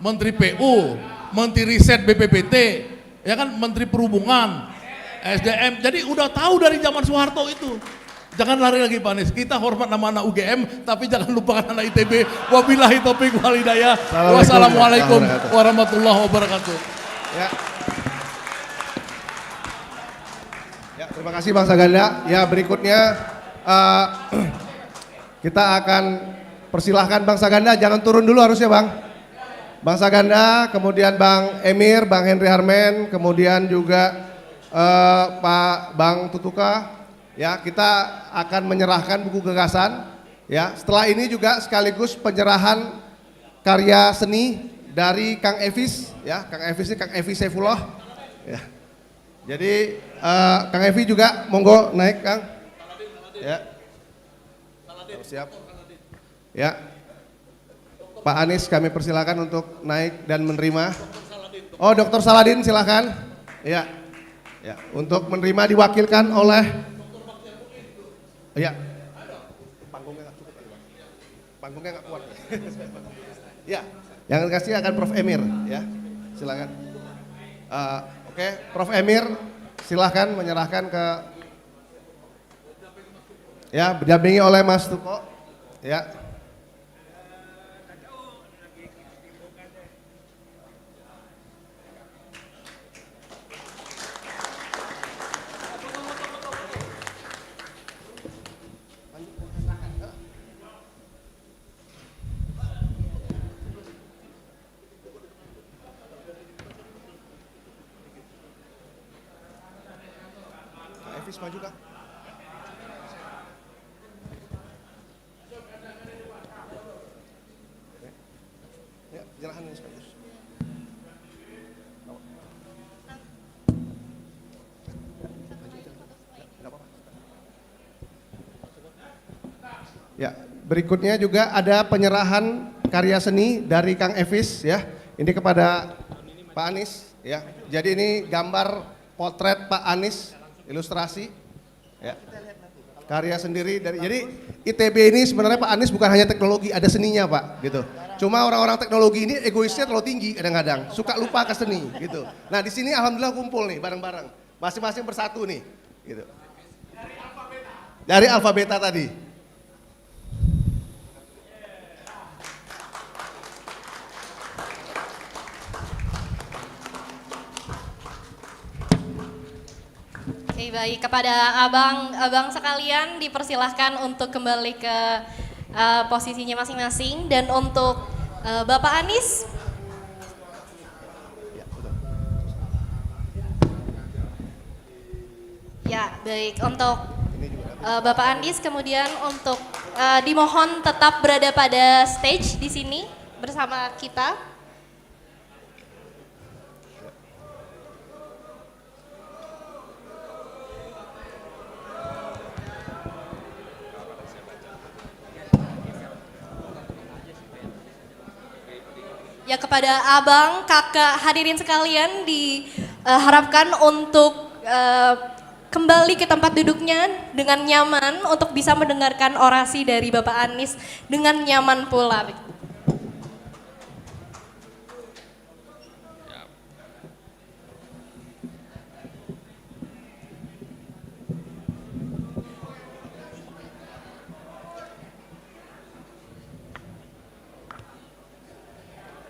menteri PU, menteri riset BPPT, ya kan, menteri perhubungan, SDM. Jadi udah tahu dari zaman Soeharto itu. Jangan lari lagi Pak Anies. Kita hormat nama anak UGM, tapi jangan lupakan anak ITB. Wabillahi taufiq wal hidayah. Wassalamualaikum warahmatullahi wabarakatuh. Ya. Ya, terima kasih Bang Saganda. Ya, berikutnya kita akan persilahkan Bang Saganda, jangan turun dulu harusnya Bang. Bang Saganda, kemudian Bang Emir, Bang Henry Harmen, kemudian juga Pak Bang Tutuka. Ya, kita akan menyerahkan buku gagasan. Ya, setelah ini juga sekaligus penyerahan karya seni dari Kang Evis. Ya, Kang Evis ini Kang Evi Saifullah. Ya. Jadi Kang Evi juga monggo naik Kang. Ya. Siap. Ya. Pak Anies kami persilakan untuk naik dan menerima. Oh, Dr. Saladin silakan. Ya. Ya, untuk menerima diwakilkan oleh ya. Panggungnya nggak cukup, panggungnya nggak kuat. Ya, yang dikasih akan Prof. Emir, ya, silakan. Oke, Prof. Emir, silakan menyerahkan ke, ya, didampingi oleh Mas Tuko, ya. Evis maju Kang. Ya, jelahan ini bagus. Ya, berikutnya juga ada penyerahan karya seni dari Kang Evis, ya. Ini kepada Pak Anies, ya. Jadi ini gambar potret Pak Anies, ilustrasi, ya. Karya sendiri dari, jadi ITB ini sebenarnya Pak Anies bukan hanya teknologi, ada seninya Pak, gitu. Cuma orang-orang teknologi ini egoisnya terlalu tinggi kadang-kadang, suka lupa ke seni, gitu. Nah di sini alhamdulillah kumpul nih bareng-bareng, masing-masing bersatu nih, gitu. Dari Alfa Beta tadi. Oke, baik, kepada abang sekalian dipersilahkan untuk kembali ke posisinya masing-masing, dan untuk Bapak Anies. Ya, baik, untuk Bapak Anies kemudian untuk dimohon tetap berada pada stage di sini bersama kita. Ya, kepada abang, kakak, hadirin sekalian diharapkan untuk kembali ke tempat duduknya dengan nyaman untuk bisa mendengarkan orasi dari Bapak Anies dengan nyaman pula.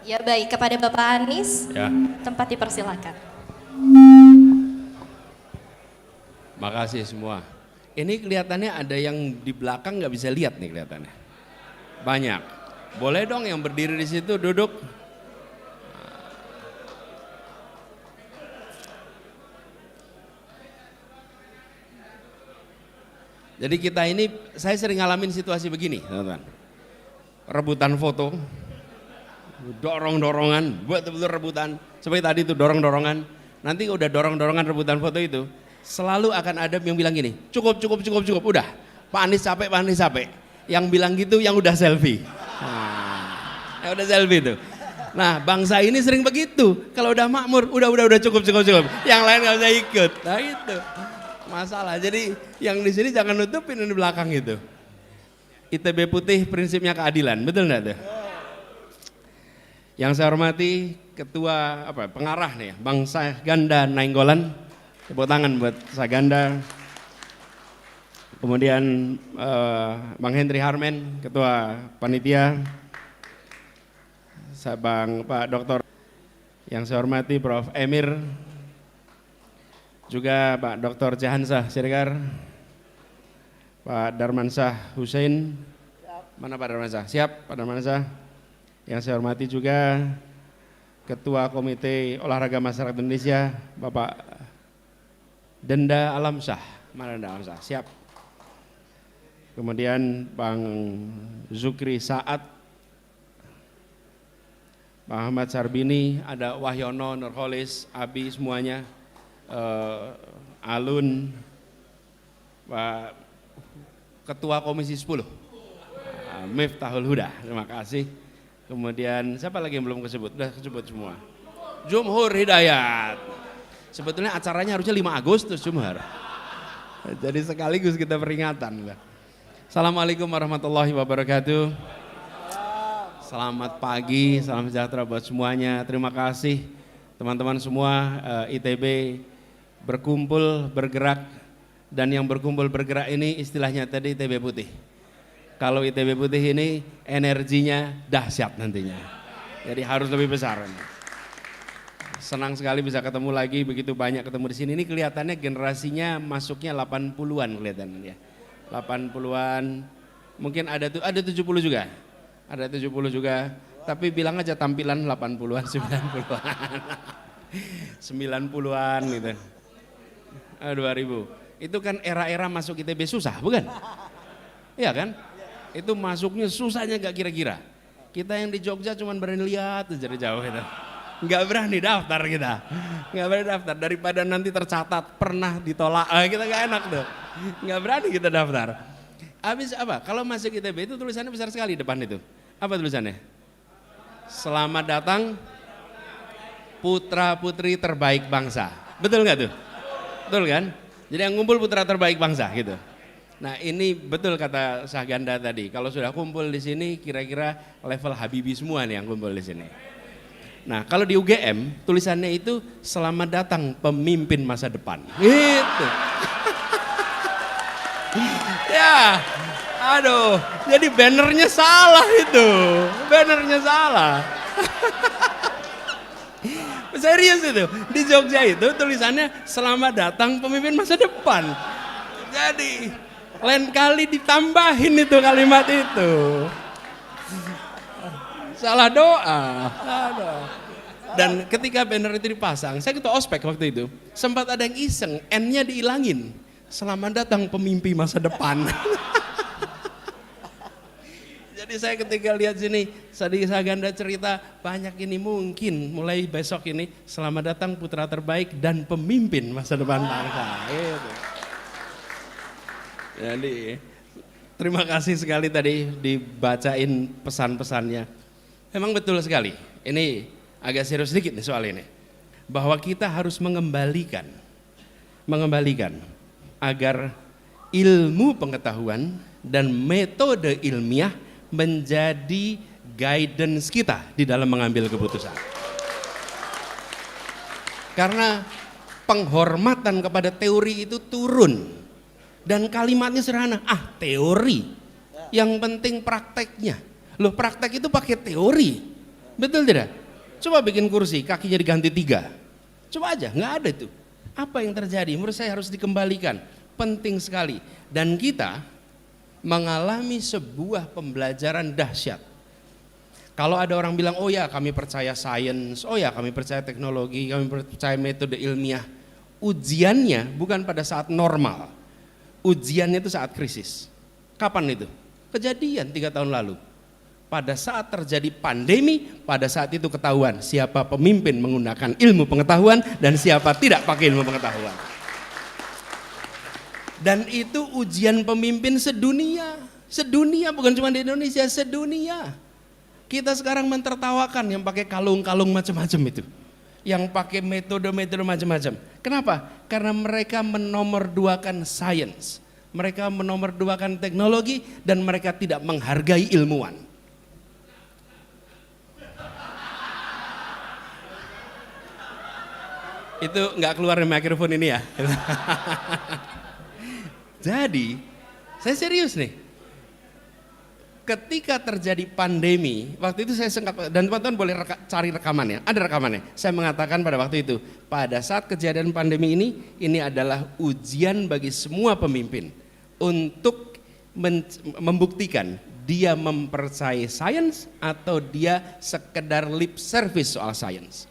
Ya, baik, kepada Bapak Anies, Ya. tempat dipersilakan. Makasih semua. Ini kelihatannya ada yang di belakang nggak bisa lihat nih kelihatannya. Banyak. Boleh dong yang berdiri di situ duduk. Jadi kita ini, saya sering ngalamin situasi begini, teman-teman. Rebutan foto, dorong-dorongan, betul-betul rebutan. Seperti tadi itu dorong-dorongan. Nanti udah dorong-dorongan rebutan foto itu, selalu akan ada yang bilang gini, cukup, udah. Pak Anies capek. Yang bilang gitu yang udah selfie. Nah, yang udah selfie itu. Nah, bangsa ini sering begitu. Kalau udah makmur, udah cukup. Yang lain nggak usah ikut. Nah itu masalah. Jadi yang di sini jangan nutupin yang di belakang itu. ITB putih prinsipnya keadilan, betul nggak tuh? Yang saya hormati Ketua pengarah nih, Bang Saganda Nainggolan. Tepuk tangan buat Saganda. Kemudian Bang Hendri Harmen, Ketua Panitia. Pak Doktor yang saya hormati Prof. Emir, juga Pak Dr. Jahansah Siregar, Pak Darmansyah Hussein, mana Pak Darmansyah? Siap Pak Darmansyah. Yang saya hormati juga Ketua Komite Olahraga Masyarakat Indonesia, Bapak Denda Alamsyah, mana Denda Alamsyah? Siap. Kemudian Bang Zukri Saad, Pak Ahmad Sarbini, ada Wahyono, Nurholis, Abi semuanya, Alun, Pak Ketua Komisi 10, Miftahul Huda, terima kasih. Kemudian siapa lagi yang belum kesebut? Udah kesebut semua. Jumhur Hidayat. Sebetulnya acaranya harusnya 5 Agustus Jumhur. Jadi sekaligus kita peringatan. Assalamualaikum warahmatullahi wabarakatuh. Selamat pagi, salam sejahtera buat semuanya. Terima kasih teman-teman semua. ITB berkumpul, bergerak, dan yang berkumpul bergerak ini istilahnya tadi ITB putih. Kalau ITB putih ini energinya dahsyat nantinya. Jadi harus lebih besar. Senang sekali bisa ketemu lagi, begitu banyak ketemu di sini. Ini kelihatannya generasinya masuknya 80-an kelihatannya ya. 80-an, mungkin ada 70 juga. Ada 70 juga, tapi bilang aja tampilan 80-an, 90-an. 90-an gitu. 2000. Itu kan era-era masuk ITB susah, bukan? Iya kan? Itu masuknya susahnya gak kira-kira. Kita yang di Jogja cuma berani lihat aja dari jauh itu. Nggak berani daftar kita. Nggak berani daftar, daripada nanti tercatat pernah ditolak, kita nggak enak tuh. Nggak berani kita daftar. Habis apa? Kalau masuk ITB itu tulisannya besar sekali depan itu. Apa tulisannya? Selamat datang putra putri terbaik bangsa. Betul nggak tuh? Betul kan? Jadi yang ngumpul putra terbaik bangsa gitu. Nah ini betul kata Saganda tadi. Kalau sudah kumpul di sini kira-kira level Habibie semua nih yang kumpul di sini. Nah kalau di UGM tulisannya itu selamat datang pemimpin masa depan. Gitu. Ya. Aduh, jadi bannernya salah itu, bannernya salah. Serius itu, di Jogja itu tulisannya selamat datang pemimpin masa depan. Jadi lain kali ditambahin itu kalimat itu. Salah doa. Dan ketika banner itu dipasang, saya ketua ospek waktu itu, sempat ada yang iseng, N-nya dihilangin. Selamat datang pemimpi masa depan. Jadi saya ketika lihat sini, tadi Saganda cerita banyak ini mungkin mulai besok ini selamat datang putra terbaik dan pemimpin masa depan bangsa. Gitu. Jadi terima kasih sekali tadi dibacain pesan-pesannya. Memang betul sekali. Ini agak serius sedikit nih soal ini. Bahwa kita harus mengembalikan agar ilmu pengetahuan dan metode ilmiah menjadi guidance kita di dalam mengambil keputusan. Karena penghormatan kepada teori itu turun. Dan kalimatnya sederhana, teori. Yang penting prakteknya. Loh praktek itu pakai teori. Betul tidak? Coba bikin kursi, kakinya diganti 3. Coba aja, nggak ada itu. Apa yang terjadi? Menurut saya harus dikembalikan. Penting sekali. Dan kita mengalami sebuah pembelajaran dahsyat. Kalau ada orang bilang, oh ya kami percaya sains, oh ya kami percaya teknologi, kami percaya metode ilmiah. Ujiannya bukan pada saat normal, ujiannya itu saat krisis. Kapan itu? Kejadian 3 tahun lalu. Pada saat terjadi pandemi, pada saat itu ketahuan siapa pemimpin menggunakan ilmu pengetahuan dan siapa tidak pakai ilmu pengetahuan. Dan itu ujian pemimpin sedunia, bukan cuma di Indonesia, sedunia. Kita sekarang mentertawakan yang pakai kalung-kalung macam-macam itu, yang pakai metode-metode macam-macam. Kenapa? Karena mereka menomorduakan sains, mereka menomorduakan teknologi, dan mereka tidak menghargai ilmuwan. Itu nggak keluar dari mikrofon ini ya. Jadi, saya serius nih. Ketika terjadi pandemi, waktu itu saya sengkat, dan teman-teman boleh cari rekamannya, ada rekamannya. Saya mengatakan pada waktu itu, pada saat kejadian pandemi ini adalah ujian bagi semua pemimpin untuk membuktikan dia mempercayai sains atau dia sekedar lip service soal sains.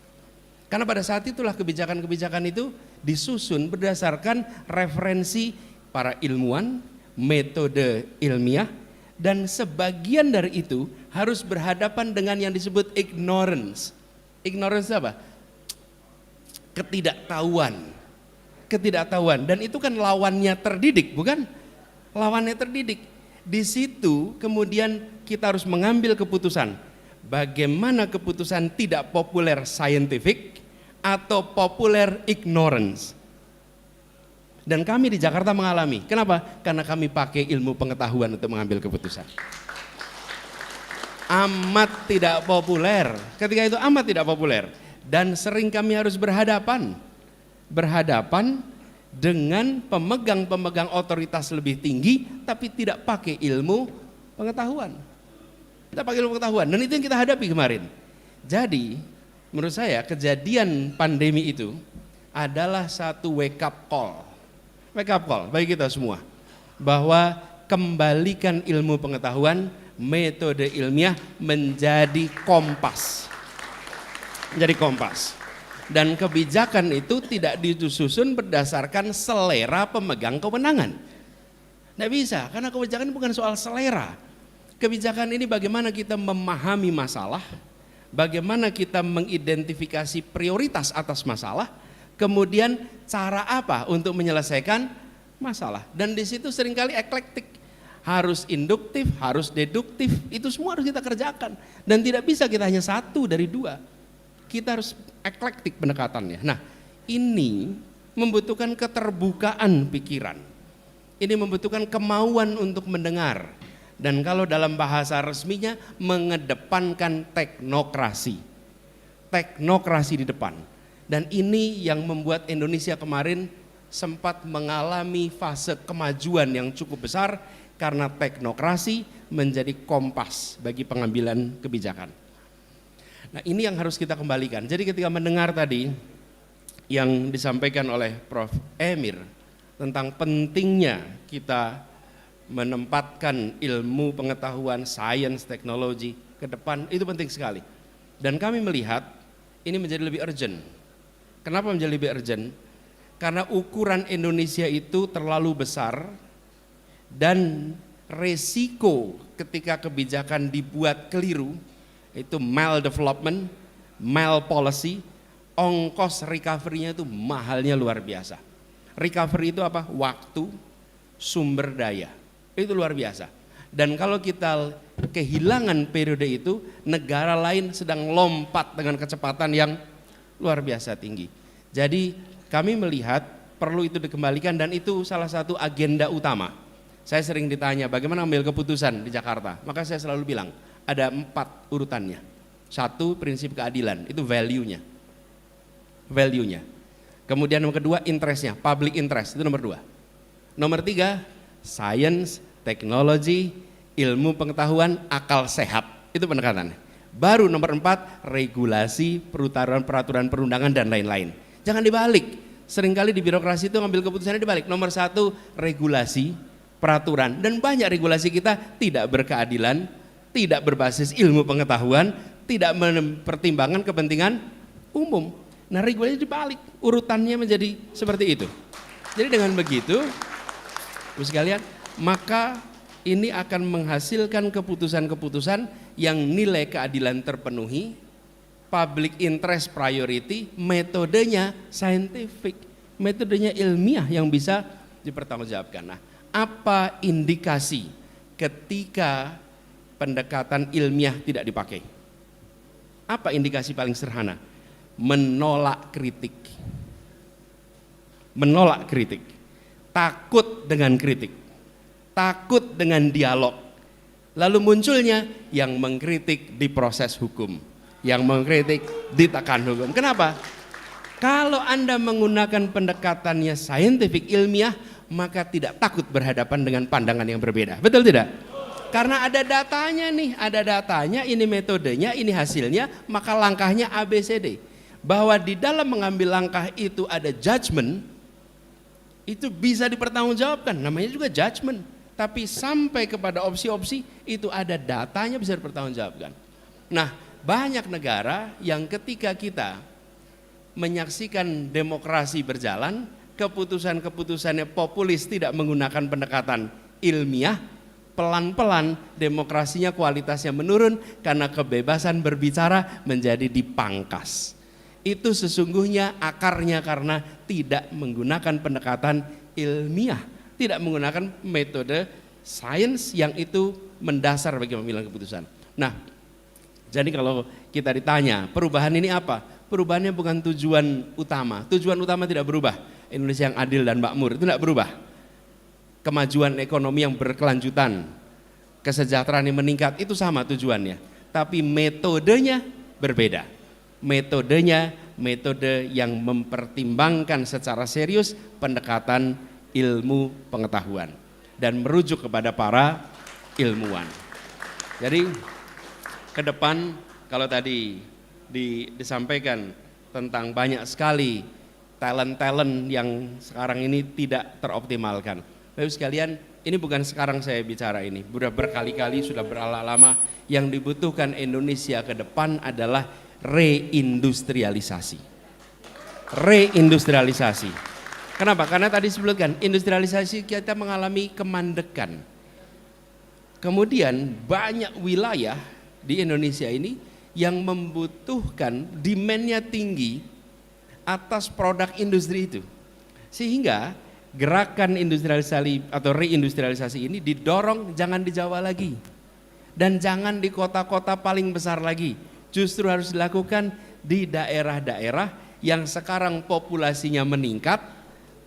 Karena pada saat itulah kebijakan-kebijakan itu disusun berdasarkan referensi para ilmuwan, metode ilmiah, dan sebagian dari itu harus berhadapan dengan yang disebut ignorance. Ignorance apa? Ketidaktahuan. Dan itu kan lawannya terdidik, bukan? Lawannya terdidik. Di situ kemudian kita harus mengambil keputusan. Bagaimana keputusan tidak populer scientific atau populer ignorance. Dan kami di Jakarta mengalami. Kenapa? Karena kami pakai ilmu pengetahuan untuk mengambil keputusan. Amat tidak populer. Ketika itu amat tidak populer. Dan sering kami harus berhadapan dengan pemegang-pemegang otoritas lebih tinggi, tapi tidak pakai ilmu pengetahuan. Tidak pakai ilmu pengetahuan. Dan itu yang kita hadapi kemarin. Jadi, menurut saya kejadian pandemi itu adalah satu wake up call bagi kita semua, bahwa kembalikan ilmu pengetahuan, metode ilmiah menjadi kompas. Dan kebijakan itu tidak disusun berdasarkan selera pemegang kewenangan. Tidak bisa, karena kebijakan bukan soal selera. Kebijakan ini bagaimana kita memahami masalah, bagaimana kita mengidentifikasi prioritas atas masalah, kemudian cara apa untuk menyelesaikan masalah. Dan di situ seringkali eklektik, harus induktif, harus deduktif, itu semua harus kita kerjakan. Dan tidak bisa kita hanya satu dari dua, kita harus eklektik pendekatannya. Nah, ini membutuhkan keterbukaan pikiran, ini membutuhkan kemauan untuk mendengar, dan kalau dalam bahasa resminya mengedepankan teknokrasi di depan. Dan ini yang membuat Indonesia kemarin sempat mengalami fase kemajuan yang cukup besar, karena teknokrasi menjadi kompas bagi pengambilan kebijakan. Nah, ini yang harus kita kembalikan. Jadi ketika mendengar tadi yang disampaikan oleh Prof. Emir tentang pentingnya kita menempatkan ilmu pengetahuan, sains, teknologi ke depan, itu penting sekali. Dan kami melihat ini menjadi lebih urgent. Kenapa menjadi lebih urgent? Karena ukuran Indonesia itu terlalu besar, dan resiko ketika kebijakan dibuat keliru, itu maldevelopment, malpolicy, ongkos recovery-nya itu mahalnya luar biasa. Recovery itu apa? Waktu, sumber daya, itu luar biasa. Dan kalau kita kehilangan periode itu, negara lain sedang lompat dengan kecepatan yang luar biasa tinggi. Jadi kami melihat perlu itu dikembalikan, dan itu salah satu agenda utama. Saya sering ditanya bagaimana ambil keputusan di Jakarta, maka saya selalu bilang ada 4 urutannya. 1, prinsip keadilan, itu value-nya. Kemudian nomor kedua, interest-nya, public interest, itu nomor 2. Nomor 3, science, teknologi, ilmu pengetahuan, akal sehat, itu pendekatannya. Baru nomor 4, regulasi, peraturan perundangan, dan lain-lain. Jangan dibalik. Seringkali di birokrasi itu ngambil keputusannya dibalik. Nomor 1, regulasi, peraturan, dan banyak regulasi kita tidak berkeadilan, tidak berbasis ilmu pengetahuan, tidak mempertimbangkan kepentingan umum. Nah, regulasi dibalik, urutannya menjadi seperti itu. Jadi dengan begitu, Ibu sekalian, maka ini akan menghasilkan keputusan-keputusan yang nilai keadilan terpenuhi, public interest priority, metodenya scientific, metodenya ilmiah yang bisa dipertanggungjawabkan. Nah, apa indikasi ketika pendekatan ilmiah tidak dipakai? Apa indikasi paling sederhana? Menolak kritik. Menolak kritik. Takut dengan kritik. Takut dengan dialog. Lalu munculnya yang mengkritik di proses hukum, yang mengkritik ditekan hukum. Kenapa? Kalau Anda menggunakan pendekatannya saintifik ilmiah, maka tidak takut berhadapan dengan pandangan yang berbeda. Betul tidak? Karena ada datanya nih, ada datanya, ini metodenya, ini hasilnya, maka langkahnya ABCD. Bahwa di dalam mengambil langkah itu ada judgement, itu bisa dipertanggungjawabkan, namanya juga judgement. Tapi sampai kepada opsi-opsi itu ada datanya bisa dipertanggungjawabkan. Nah, banyak negara yang ketika kita menyaksikan demokrasi berjalan, keputusan-keputusannya populis tidak menggunakan pendekatan ilmiah, pelan-pelan demokrasinya kualitasnya menurun karena kebebasan berbicara menjadi dipangkas. Itu sesungguhnya akarnya karena tidak menggunakan pendekatan ilmiah, tidak menggunakan metode sains yang itu mendasar bagi pengambilan keputusan. Nah, jadi kalau kita ditanya perubahan ini apa? Perubahannya bukan tujuan utama. Tujuan utama tidak berubah. Indonesia yang adil dan makmur itu tidak berubah. Kemajuan ekonomi yang berkelanjutan, kesejahteraan yang meningkat itu sama tujuannya. Tapi metodenya berbeda. Metodenya metode yang mempertimbangkan secara serius pendekatan ilmu pengetahuan dan merujuk kepada para ilmuwan. Jadi ke depan kalau tadi disampaikan tentang banyak sekali talent-talent yang sekarang ini tidak teroptimalkan. Bapak sekalian, ini bukan sekarang saya bicara ini, sudah berkali-kali, sudah berlama-lama. Yang dibutuhkan Indonesia ke depan adalah reindustrialisasi. Reindustrialisasi. Kenapa? Karena tadi disebutkan industrialisasi kita mengalami kemandekan. Kemudian banyak wilayah di Indonesia ini yang membutuhkan demand-nya tinggi atas produk industri itu. Sehingga gerakan industrialisasi atau reindustrialisasi ini didorong jangan di Jawa lagi. Dan jangan di kota-kota paling besar lagi. Justru harus dilakukan di daerah-daerah yang sekarang populasinya meningkat,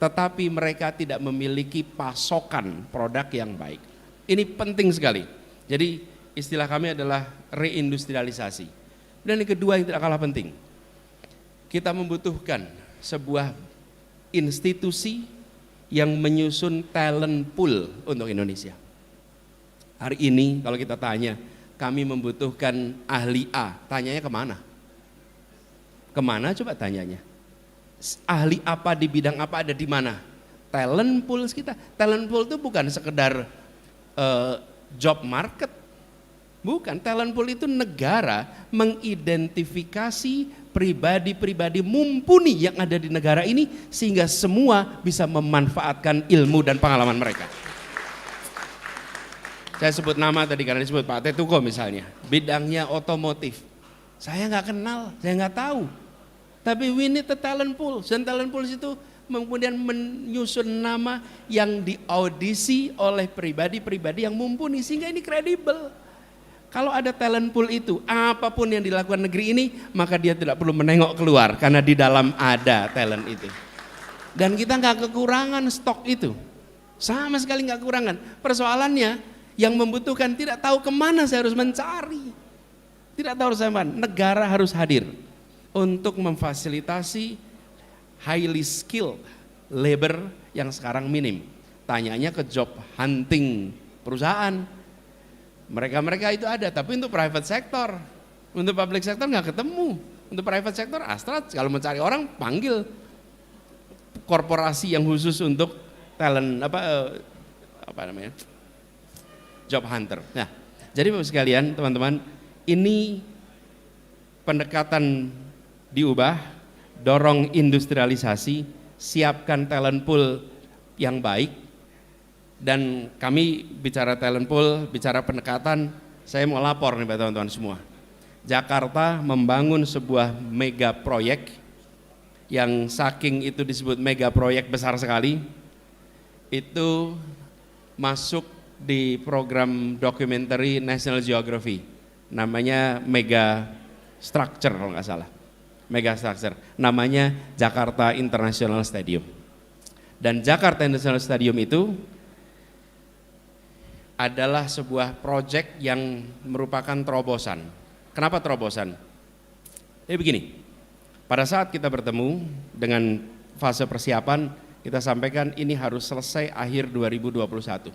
tetapi mereka tidak memiliki pasokan produk yang baik. Ini penting sekali. Jadi istilah kami adalah reindustrialisasi. Dan yang kedua yang tidak kalah penting, kita membutuhkan sebuah institusi yang menyusun talent pool untuk Indonesia. Hari ini kalau kita tanya, kami membutuhkan ahli A, tanyanya kemana? Kemana coba tanyanya? Ahli apa di bidang apa ada di mana? Talent pool kita. Talent pool itu bukan sekedar job market. Bukan, talent pool itu negara mengidentifikasi pribadi-pribadi mumpuni yang ada di negara ini sehingga semua bisa memanfaatkan ilmu dan pengalaman mereka. Saya sebut nama tadi karena disebut Pak Tetuko misalnya, bidangnya otomotif. Saya nggak kenal, saya nggak tahu. Tapi we need a talent pool. Dan talent pool itu kemudian menyusun nama yang diaudisi oleh pribadi-pribadi yang mumpuni sehingga ini kredibel. Kalau ada talent pool itu, apapun yang dilakukan negeri ini, maka dia tidak perlu menengok keluar karena di dalam ada talent itu. Dan kita nggak kekurangan stok itu, sama sekali nggak kekurangan. Persoalannya yang membutuhkan tidak tahu kemana saya harus mencari, tidak tahu harus kemana. Negara harus hadir untuk memfasilitasi highly skilled labor yang sekarang minim. Tanyanya ke job hunting perusahaan. Mereka itu ada, tapi untuk private sector, untuk public sector nggak ketemu. Untuk private sector, Astra kalau mencari orang panggil korporasi yang khusus untuk talent apa namanya, job hunter. Nah, jadi Bapak sekalian, teman-teman, ini pendekatan diubah, dorong industrialisasi, siapkan talent pool yang baik. Dan kami bicara talent pool, bicara pendekatan, saya mau lapor nih Pak teman-teman semua. Jakarta membangun sebuah mega proyek yang saking itu disebut mega proyek besar sekali, itu masuk di program documentary National Geography, namanya Mega Structure kalau nggak salah, Mega Structure, namanya Jakarta International Stadium. Dan Jakarta International Stadium itu adalah sebuah proyek yang merupakan terobosan. Kenapa terobosan? Jadi begini, pada saat kita bertemu dengan fase persiapan, kita sampaikan ini harus selesai akhir 2021.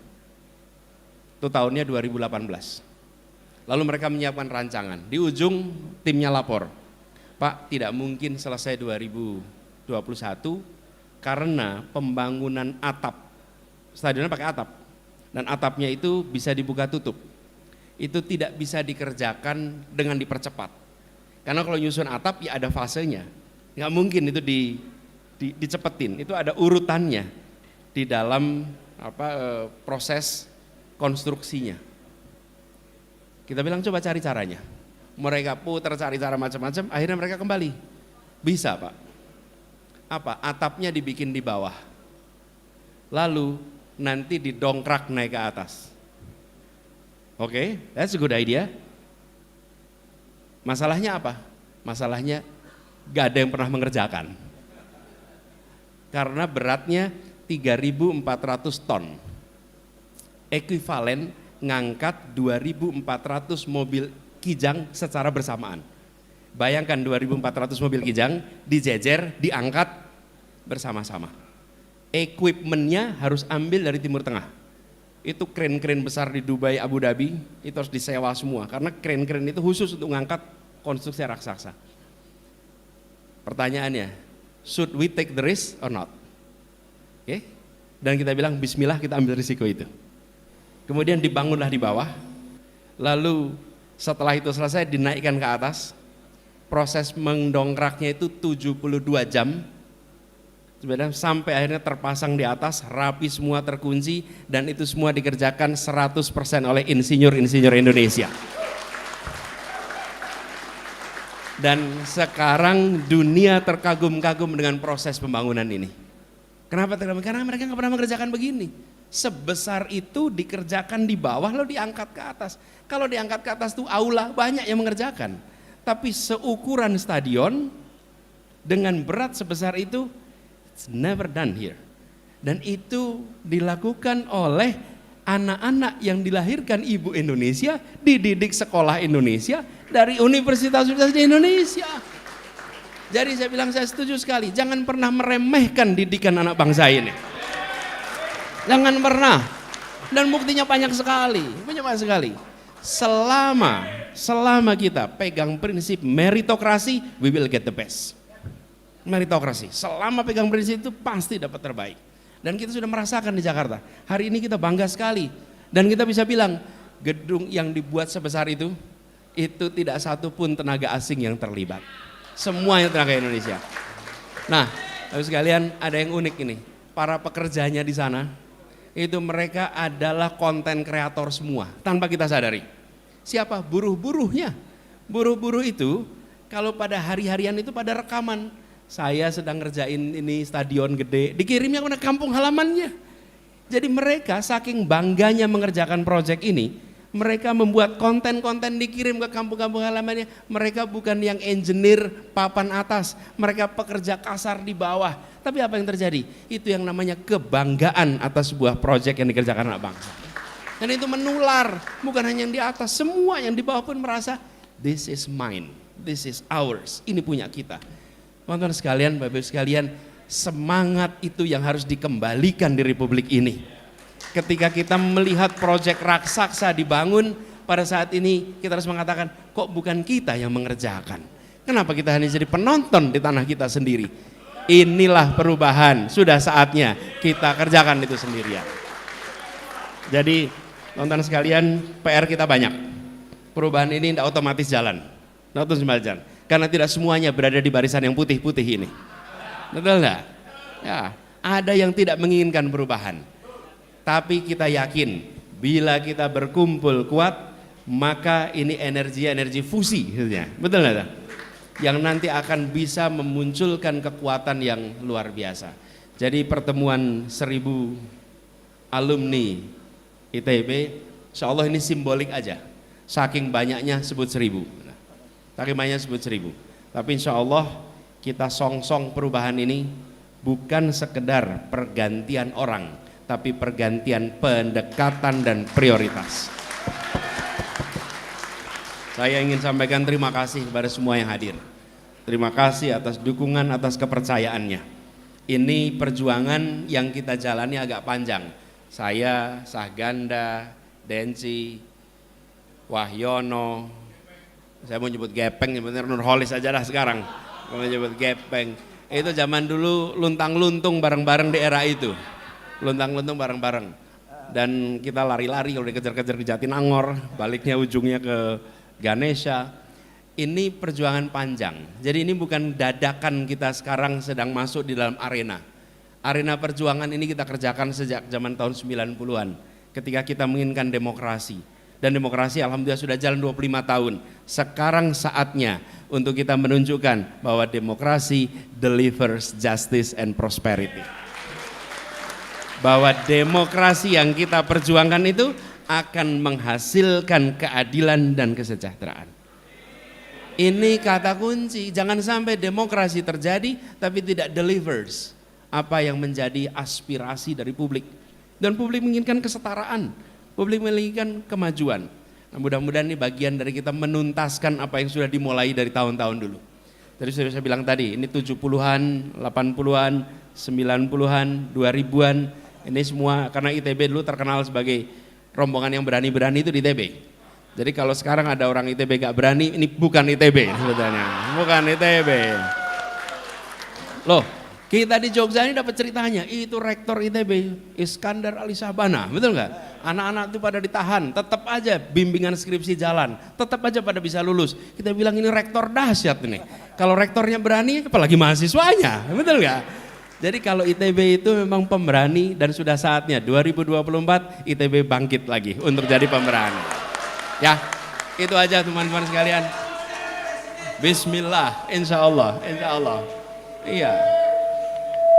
Itu tahunnya 2018. Lalu mereka menyiapkan rancangan. Di ujung timnya lapor, Pak, tidak mungkin selesai 2021 karena pembangunan atap. Stadionnya pakai atap. Dan atapnya itu bisa dibuka tutup. Itu tidak bisa dikerjakan dengan dipercepat. Karena kalau nyusun atap ya ada fasenya. Nggak mungkin itu dicepetin. Itu ada urutannya di dalam proses konstruksinya. Kita bilang coba cari caranya. Mereka putar cari cara macam-macam, akhirnya mereka kembali. Bisa Pak. Apa? Atapnya dibikin di bawah. Lalu nanti didongkrak naik ke atas. Oke, that's a good idea. Masalahnya apa? Masalahnya gak ada yang pernah mengerjakan. Karena beratnya 3.400 ton. Ekuivalen ngangkat 2.400 mobil Kijang secara bersamaan. Bayangkan 2.400 mobil Kijang dijejer, diangkat bersama-sama. Equipmentnya harus ambil dari Timur Tengah. Itu kren-kren besar di Dubai, Abu Dhabi, itu harus disewa semua. Karena kren-kren itu khusus untuk mengangkat konstruksi raksasa. Pertanyaannya, should we take the risk or not? Oke? Dan kita bilang, bismillah kita ambil risiko itu. Kemudian dibangunlah di bawah, lalu setelah itu selesai dinaikkan ke atas. Proses mendongkraknya itu 72 jam. Sebenarnya sampai akhirnya terpasang di atas, rapi semua, terkunci, dan itu semua dikerjakan 100% oleh insinyur-insinyur Indonesia. Dan sekarang dunia terkagum-kagum dengan proses pembangunan ini. Kenapa terkagum? Karena mereka nggak pernah mengerjakan begini. Sebesar itu dikerjakan di bawah lalu diangkat ke atas. Kalau diangkat ke atas tuh aula banyak yang mengerjakan. Tapi seukuran stadion dengan berat sebesar itu, it's never done here. Dan itu dilakukan oleh anak-anak yang dilahirkan ibu Indonesia, dididik sekolah Indonesia, dari universitas-universitas di Indonesia. Jadi saya bilang saya setuju sekali, jangan pernah meremehkan didikan anak bangsa ini. Jangan pernah. Dan buktinya banyak sekali, banyak sekali. Selama kita pegang prinsip meritokrasi, we will get the best. Meritokrasi, selama pegang prinsip itu pasti dapat terbaik. Dan kita sudah merasakan di Jakarta. Hari ini kita bangga sekali. Dan kita bisa bilang, gedung yang dibuat sebesar itu tidak satu pun tenaga asing yang terlibat. Semuanya tenaga Indonesia. Nah, Bapak sekalian, ada yang unik ini. Para pekerjanya di sana, itu mereka adalah konten kreator semua, tanpa kita sadari. Siapa? Buruh-buruhnya. Buruh-buruh itu, kalau pada hari-harian itu pada rekaman. Saya sedang ngerjain ini stadion gede, dikirimnya ke kampung halamannya. Jadi mereka saking bangganya mengerjakan proyek ini, mereka membuat konten-konten dikirim ke kampung-kampung halamannya. Mereka bukan yang engineer papan atas, mereka pekerja kasar di bawah. Tapi apa yang terjadi? Itu yang namanya kebanggaan atas sebuah proyek yang dikerjakan anak bangsa. Dan itu menular, bukan hanya yang di atas, semua yang di bawah pun merasa, this is mine, this is ours, ini punya kita. Teman-teman sekalian, Bapak-Ibu sekalian, semangat itu yang harus dikembalikan di Republik ini. Ketika kita melihat proyek raksasa dibangun, pada saat ini kita harus mengatakan, kok bukan kita yang mengerjakan? Kenapa kita hanya jadi penonton di tanah kita sendiri? Inilah perubahan, sudah saatnya kita kerjakan itu sendirian. Jadi nonton sekalian, PR kita banyak. Perubahan ini tidak otomatis jalan, tidak otomatis jalan. Karena tidak semuanya berada di barisan yang putih-putih ini. Betul enggak? Ya, ada yang tidak menginginkan perubahan. Tapi kita yakin bila kita berkumpul kuat, maka ini energi fusi, betul nggak? Yang nanti akan bisa memunculkan kekuatan yang luar biasa. Jadi pertemuan 1000 alumni ITB, insya Allah ini simbolik aja. Saking banyaknya sebut 1000. Saking banyaknya sebut 1000. Tapi insya Allah kita song-song perubahan ini bukan sekedar pergantian orang, tapi pergantian pendekatan dan prioritas. Saya ingin sampaikan terima kasih kepada semua yang hadir. Terima kasih atas dukungan, atas kepercayaannya. Ini perjuangan yang kita jalani agak panjang. Saya, Sahganda, Denci, Wahyono, saya mau nyebut Gepeng, nyebutnya Nurholis aja lah sekarang. Mau nyebut Gepeng. Itu zaman dulu luntang-luntung bareng-bareng di era itu. Luntang-luntung bareng-bareng. Dan kita lari-lari kalau dikejar-kejar ke Jatinangor, baliknya ujungnya ke Ganesha. Ini perjuangan panjang. Jadi ini bukan dadakan kita sekarang sedang masuk di dalam arena. Arena perjuangan ini kita kerjakan sejak zaman tahun 90-an ketika kita menginginkan demokrasi. Dan demokrasi alhamdulillah sudah jalan 25 tahun. Sekarang saatnya untuk kita menunjukkan bahwa demokrasi delivers justice and prosperity. Bahwa demokrasi yang kita perjuangkan itu akan menghasilkan keadilan dan kesejahteraan. Ini kata kunci, jangan sampai demokrasi terjadi tapi tidak delivers apa yang menjadi aspirasi dari publik. Dan publik menginginkan kesetaraan, publik menginginkan kemajuan. Nah, mudah-mudahan ini bagian dari kita menuntaskan apa yang sudah dimulai dari tahun-tahun dulu. Tadi sudah saya bilang tadi, ini 70-an, 80-an, 90-an, 2000-an, ini semua karena ITB dulu terkenal sebagai rombongan yang berani-berani itu di ITB. Jadi kalau sekarang ada orang ITB gak berani, ini bukan ITB sebetulnya, bukan ITB. Loh, kita di Jogja ini dapat ceritanya, itu rektor ITB, Iskandar Ali Sabana, betul nggak? Anak-anak itu pada ditahan, tetap aja bimbingan skripsi jalan, tetap aja pada bisa lulus. Kita bilang ini rektor dahsyat ini. Kalau rektornya berani, apalagi mahasiswanya, betul nggak? Jadi kalau ITB itu memang pemberani dan sudah saatnya 2024 ITB bangkit lagi untuk jadi pemberani. Ya, itu aja teman-teman sekalian. Bismillah, insya Allah, insya Allah. Iya.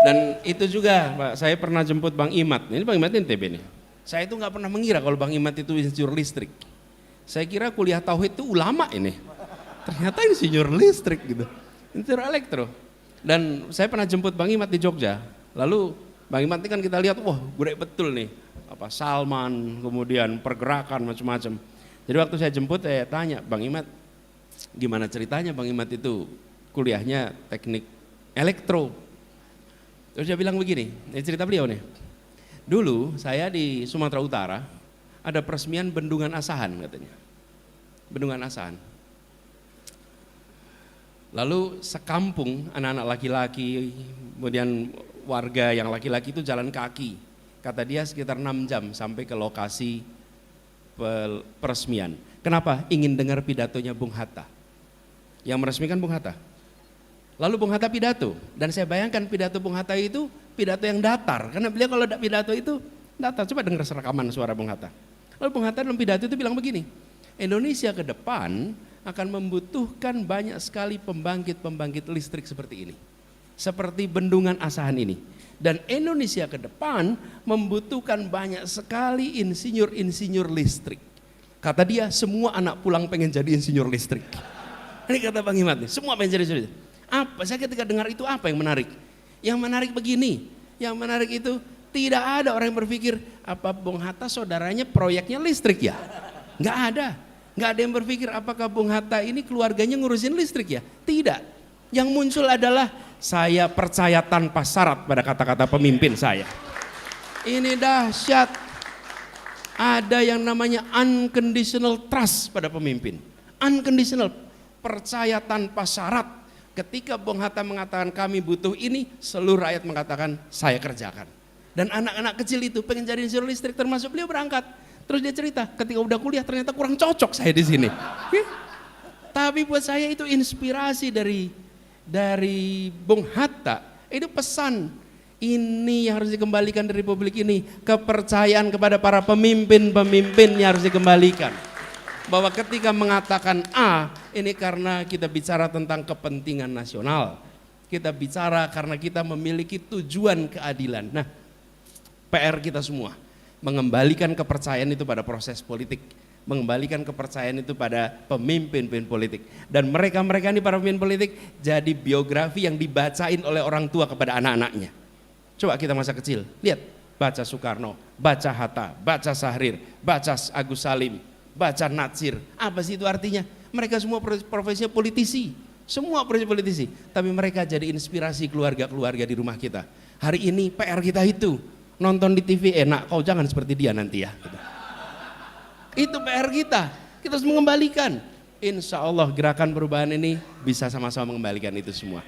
Dan itu juga, Pak, saya pernah jemput Bang Imat. Ini Bang Imat ini ITB nih. Saya itu nggak pernah mengira kalau Bang Imat itu insinyur listrik. Saya kira kuliah tauhid itu ulama ini. Ternyata insinyur listrik gitu, insinyur elektro. Dan saya pernah jemput Bang Imat di Jogja. Lalu Bang Imat ini kan kita lihat, wah gede betul nih. Apa Salman, kemudian pergerakan macam-macam. Jadi waktu saya jemput saya tanya, Bang Imat, gimana ceritanya Bang Imat itu kuliahnya teknik elektro? Terus dia bilang begini, ini cerita beliau nih. Dulu saya di Sumatera Utara ada peresmian Bendungan Asahan katanya. Bendungan Asahan. Lalu sekampung anak-anak laki-laki, kemudian warga yang laki-laki itu jalan kaki. Kata dia sekitar 6 jam sampai ke lokasi peresmian. Kenapa? Ingin dengar pidatonya Bung Hatta. Yang meresmikan Bung Hatta. Lalu Bung Hatta pidato, dan saya bayangkan pidato Bung Hatta itu pidato yang datar, karena beliau kalau pidato itu datar. Coba dengar rekaman suara Bung Hatta. Lalu Bung Hatta dalam pidato itu bilang begini, Indonesia ke depan akan membutuhkan banyak sekali pembangkit-pembangkit listrik seperti ini. Seperti Bendungan Asahan ini. Dan Indonesia ke depan membutuhkan banyak sekali insinyur-insinyur listrik. Kata dia, semua anak pulang pengen jadi insinyur listrik. Ini kata Bang Imat nih, semua pengen jadi insinyur listrik. Apa? Saya ketika dengar itu apa yang menarik? Yang menarik begini, yang menarik itu tidak ada orang yang berpikir apa Bung Hatta saudaranya proyeknya listrik ya? Nggak ada. Nggak ada yang berpikir apakah Bung Hatta ini keluarganya ngurusin listrik ya? Tidak. Yang muncul adalah saya percaya tanpa syarat pada kata-kata pemimpin saya. Ini dahsyat. Ada yang namanya unconditional trust pada pemimpin. Unconditional, percaya tanpa syarat. Ketika Bung Hatta mengatakan kami butuh ini, seluruh rakyat mengatakan saya kerjakan. Dan anak-anak kecil itu pengen jadi insinyur listrik, termasuk beliau berangkat. Terus dia cerita, ketika udah kuliah ternyata kurang cocok saya di sini. Tapi buat saya itu inspirasi dari Bung Hatta. Itu pesan ini yang harus dikembalikan dari Republik ini. Kepercayaan kepada para pemimpin-pemimpin yang harus dikembalikan. Bahwa ketika mengatakan A, ini karena kita bicara tentang kepentingan nasional. Kita bicara karena kita memiliki tujuan keadilan. Nah, PR kita semua, mengembalikan kepercayaan itu pada proses politik. Mengembalikan kepercayaan itu pada pemimpin-pemimpin politik. Dan mereka-mereka ini para pemimpin politik jadi biografi yang dibacain oleh orang tua kepada anak-anaknya. Coba kita masa kecil, lihat, baca Soekarno, baca Hatta, baca Syahrir, baca Agus Salim, baca Natsir. Apa sih itu artinya? Mereka semua profesinya politisi, semua profesi politisi. Tapi mereka jadi inspirasi keluarga-keluarga di rumah kita. Hari ini PR kita itu, nonton di TV enak, kau jangan seperti dia nanti ya. Gitu. Itu PR kita harus mengembalikan. Insya Allah gerakan perubahan ini bisa sama-sama mengembalikan itu semua.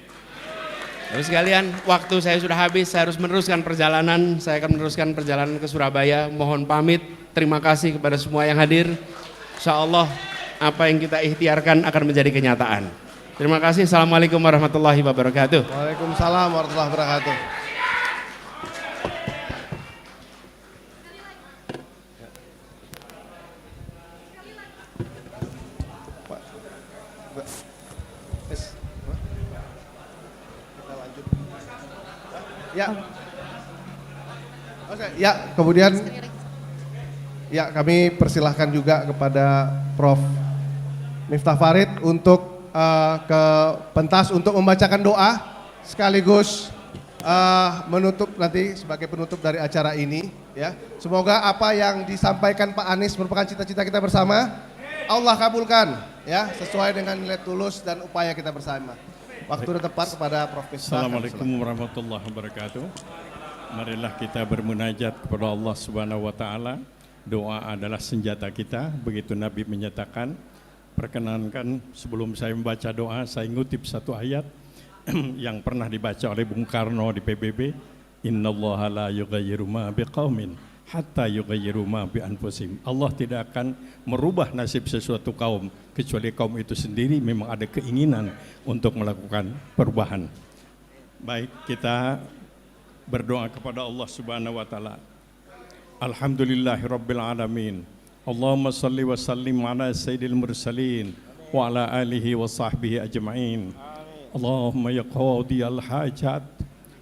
Terus sekalian, waktu saya sudah habis, saya harus meneruskan perjalanan. Saya akan meneruskan perjalanan ke Surabaya. Mohon pamit, terima kasih kepada semua yang hadir. Insya Allah apa yang kita ikhtiarkan akan menjadi kenyataan. Terima kasih. Assalamualaikum warahmatullahi wabarakatuh. Waalaikumsalam warahmatullahi wabarakatuh. Ya. Oke, ya, kemudian ya kami persilahkan juga kepada Prof. Miftah Farid untuk ke pentas untuk membacakan doa sekaligus menutup nanti sebagai penutup dari acara ini ya. Semoga apa yang disampaikan Pak Anies merupakan cita-cita kita bersama. Allah kabulkan ya sesuai dengan nilai tulus dan upaya kita bersama. Waktu sudah tepat kepada Prof. Miftah. Assalamualaikum warahmatullahi wabarakatuh. Marilah kita bermunajat kepada Allah Subhanahu wa taala. Doa adalah senjata kita, begitu Nabi menyatakan. Perkenankan sebelum saya membaca doa, saya ngutip satu ayat yang pernah dibaca oleh Bung Karno di PBB. Innallaha la yughayyiru ma biqaumin hatta yughayyiru ma bi anfusihim. Allah tidak akan merubah nasib sesuatu kaum kecuali kaum itu sendiri memang ada keinginan untuk melakukan perubahan. Baik, kita berdoa kepada Allah Subhanahu wa taala. Alhamdulillahirabbil alamin. Allahumma salli wa sallim ala sayyidil mursalin wa ala alihi wa sahbihi ajma'in. Allahumma ya qadiyal hajat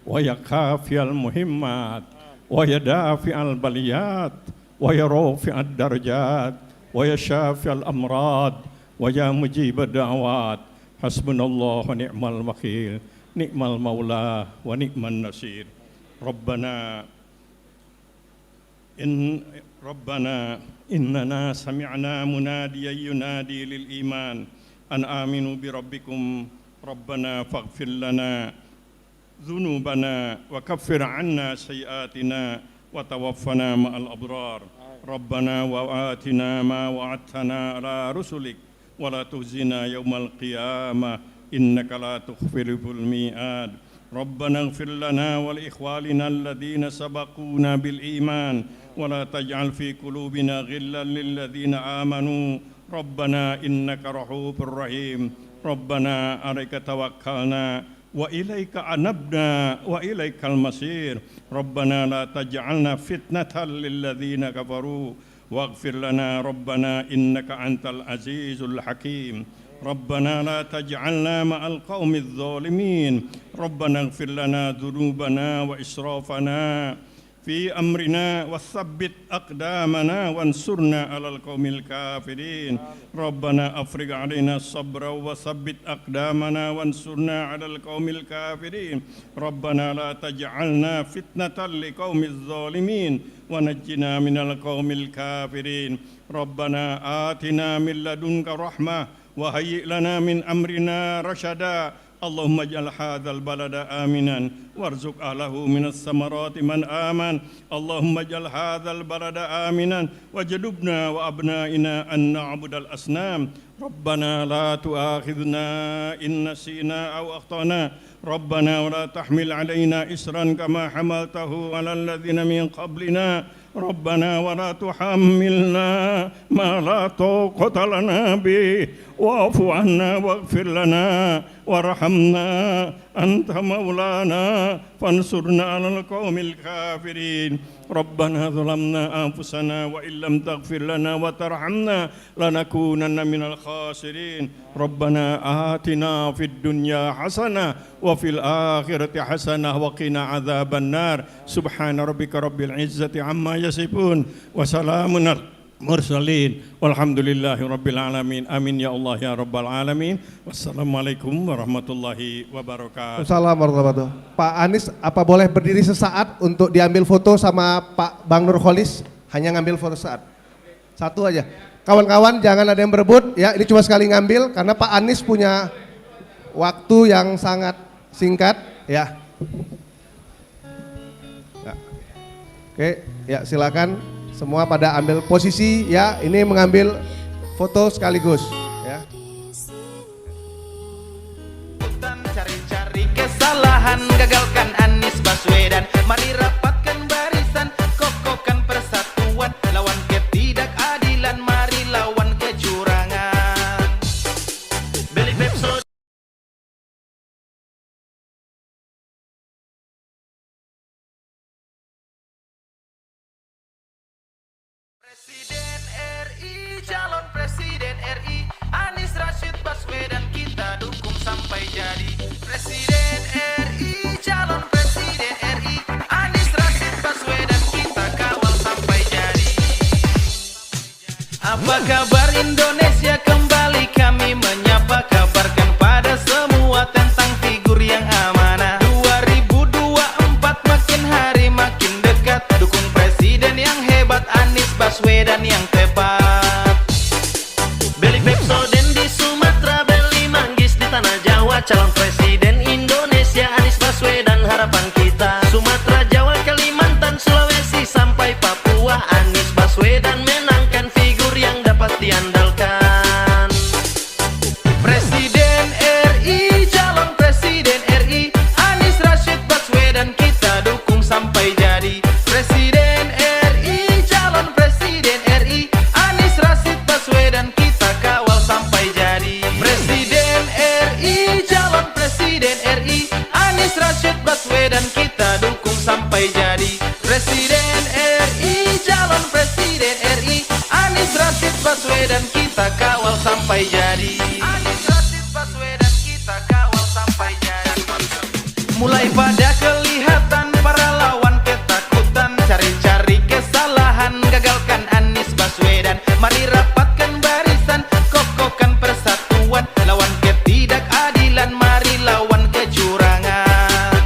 wa ya kafiyal muhimmat wa ya dafi'al baliyat wa ya rafi'ad darajat wa ya syafi'al amrad wa ya mujibad da'wat. Hasbunallah wa ni'mal wakil, ni'mal maula wa ni'man nasir. Rabbana innana sami'na munadiyan yunadi lil iman an aminu bi rabbikum rabbana faghfir lana dhunubana wa kaffir 'anna sayyi'atina wa tawaffana ma'al abrar. Rabbana wa atina ma wa'adtana ala rusulik wa la tukhzina yawmal qiyamah innaka la tukhfilul mi'ad. ربنا اغفر لنا ولإخواننا الذين سبقونا بالإيمان ولا تجعل في قلوبنا غلا للذين آمنوا ربنا إنك رؤوف رحيم ربنا عليك توكلنا وإليك أنبنا وإليك المصير ربنا لا تجعلنا فتنة للذين كفروا واغفر لنا ربنا إنك أنت العزيز الحكيم ربنا لا تجعلنا مع القوم الظالمين ربنا اغفر لنا ذنوبنا وإسرافنا في أمرنا وثبت أقدامنا وانصرنا على القوم الكافرين ربنا أفرغ علينا الصبر وثبت أقدامنا وانصرنا على القوم الكافرين ربنا لا تجعلنا فتنة لقوم الظالمين ونجنا من القوم الكافرين ربنا آتنا من لدنك رحمة وهيئ لنا من أمرنا رشدا اللهم اجعل هذا البلد آمنا وارزق أهله من الثمرات من آمن اللهم اجعل هذا البلد آمنا وجنبنا وأبنائنا أن نعبد الأصنام ربنا لا تؤاخذنا إن نسينا أو أخطأنا ربنا ولا تحمل علينا إسرا كما حملته على الذين من قبلنا ربنا ولا تحملنا ما لا طاقة لنا به واعف عنا واغفر لنا وارحمنا أنت مولانا فانصرنا على القوم الكافرين ربنا ظلمنا أنفسنا وإن لم تغفر لنا وترحمنا لنكونن من الخاسرين ربنا آتنا في الدنيا حسنة وفي الآخرة حسنة وقنا عذاب النار سبحان ربك رب العزة عما يصفون وسلام mursalin walhamdulillahi rabbil alamin amin ya Allah ya rabbal alamin wassalamualaikum warahmatullahi wabarakatuh. Assalamualaikum warahmatullahi wabarakatuh. Pak Anies, apa boleh berdiri sesaat untuk diambil foto sama Pak Bang Nurholis? Hanya ngambil foto sesaat, satu aja. Kawan-kawan jangan ada yang berebut ya, ini cuma sekali ngambil karena Pak Anies punya waktu yang sangat singkat ya. Oke ya, silakan. Semua pada ambil posisi ya, ini mengambil foto sekaligus ya. Cari-cari kesalahan, gagalkan Anies Baswedan. Mari rapatkan barisan, kokohkan persatuan. Lawan ketidakadilan, mari lawan kecurangan. Beli Pepso. Presiden RI, calon Presiden RI, Anies Rashid Baswedan kita dukung sampai jadi. Presiden RI, calon Presiden RI, Anies Rashid Baswedan kita kawal sampai jadi. Apa kabar Indonesia, kembali kami menyapa, kabarkan pada semua tentang figur yang amanah. 2024 makin hari makin dekat, dukung Presiden yang hebat, Anies Baswedan yang tepat. Beli Pepsoden di Sumatera, beli Manggis di Tanah Jawa, calon Presiden Indonesia Anies Baswedan harapan kita. Sumatera, Jawa, Kalimantan, Sulawesi sampai Papua, Anies Baswedan menangkan figur yang dapat diandalkan. Presiden RI, calon Presiden RI, Anies Rashid Baswedan kita dukung sampai jadi. Presiden RI, calon Presiden RI, Anies Rashid Baswedan kita kawal sampai jadi. Presiden RI, calon Presiden RI, Anies Rashid Baswedan kita dukung sampai jadi. Presiden RI, calon Presiden RI, Anies Rashid Baswedan kita kawal sampai jadi. Anies Rashid Baswedan kita kawal sampai jadi. Mulai pada kelihatan para lawan ketakutan, cari-cari kesalahan, gagalkan Anies Baswedan. Mari rapatkan barisan, kokohkan persatuan. Lawan ketidakadilan, mari lawan kecurangan.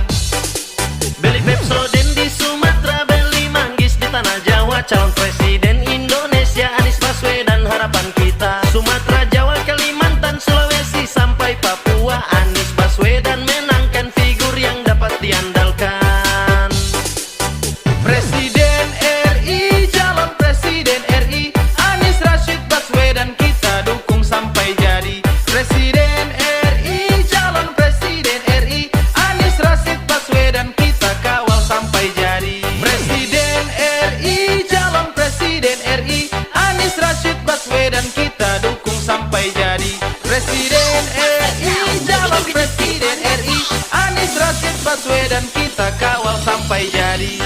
Beli Pepsoden di Sumatera, beli Manggis di Tanah Jawa, calon Presiden Indonesia Anies Baswedan harapan kita. Sumatera, Jawa, Kalimantan, Sulawesi sampai Papua, Anies Baswedan menangkan figur yang dapat diandalkan. Presiden RI, calon Presiden RI, Anies Rashid Baswedan kita dukung sampai jadi. Presiden RI, calon Presiden RI, Anies Rashid Baswedan kita kawal sampai jadi. Presiden RI, calon Presiden RI, Anies Rashid Baswedan kita dukung sampai jadi. Presiden RI, calon Presiden RI, Anies Rashid Baswedan kita kawal sampai jadi.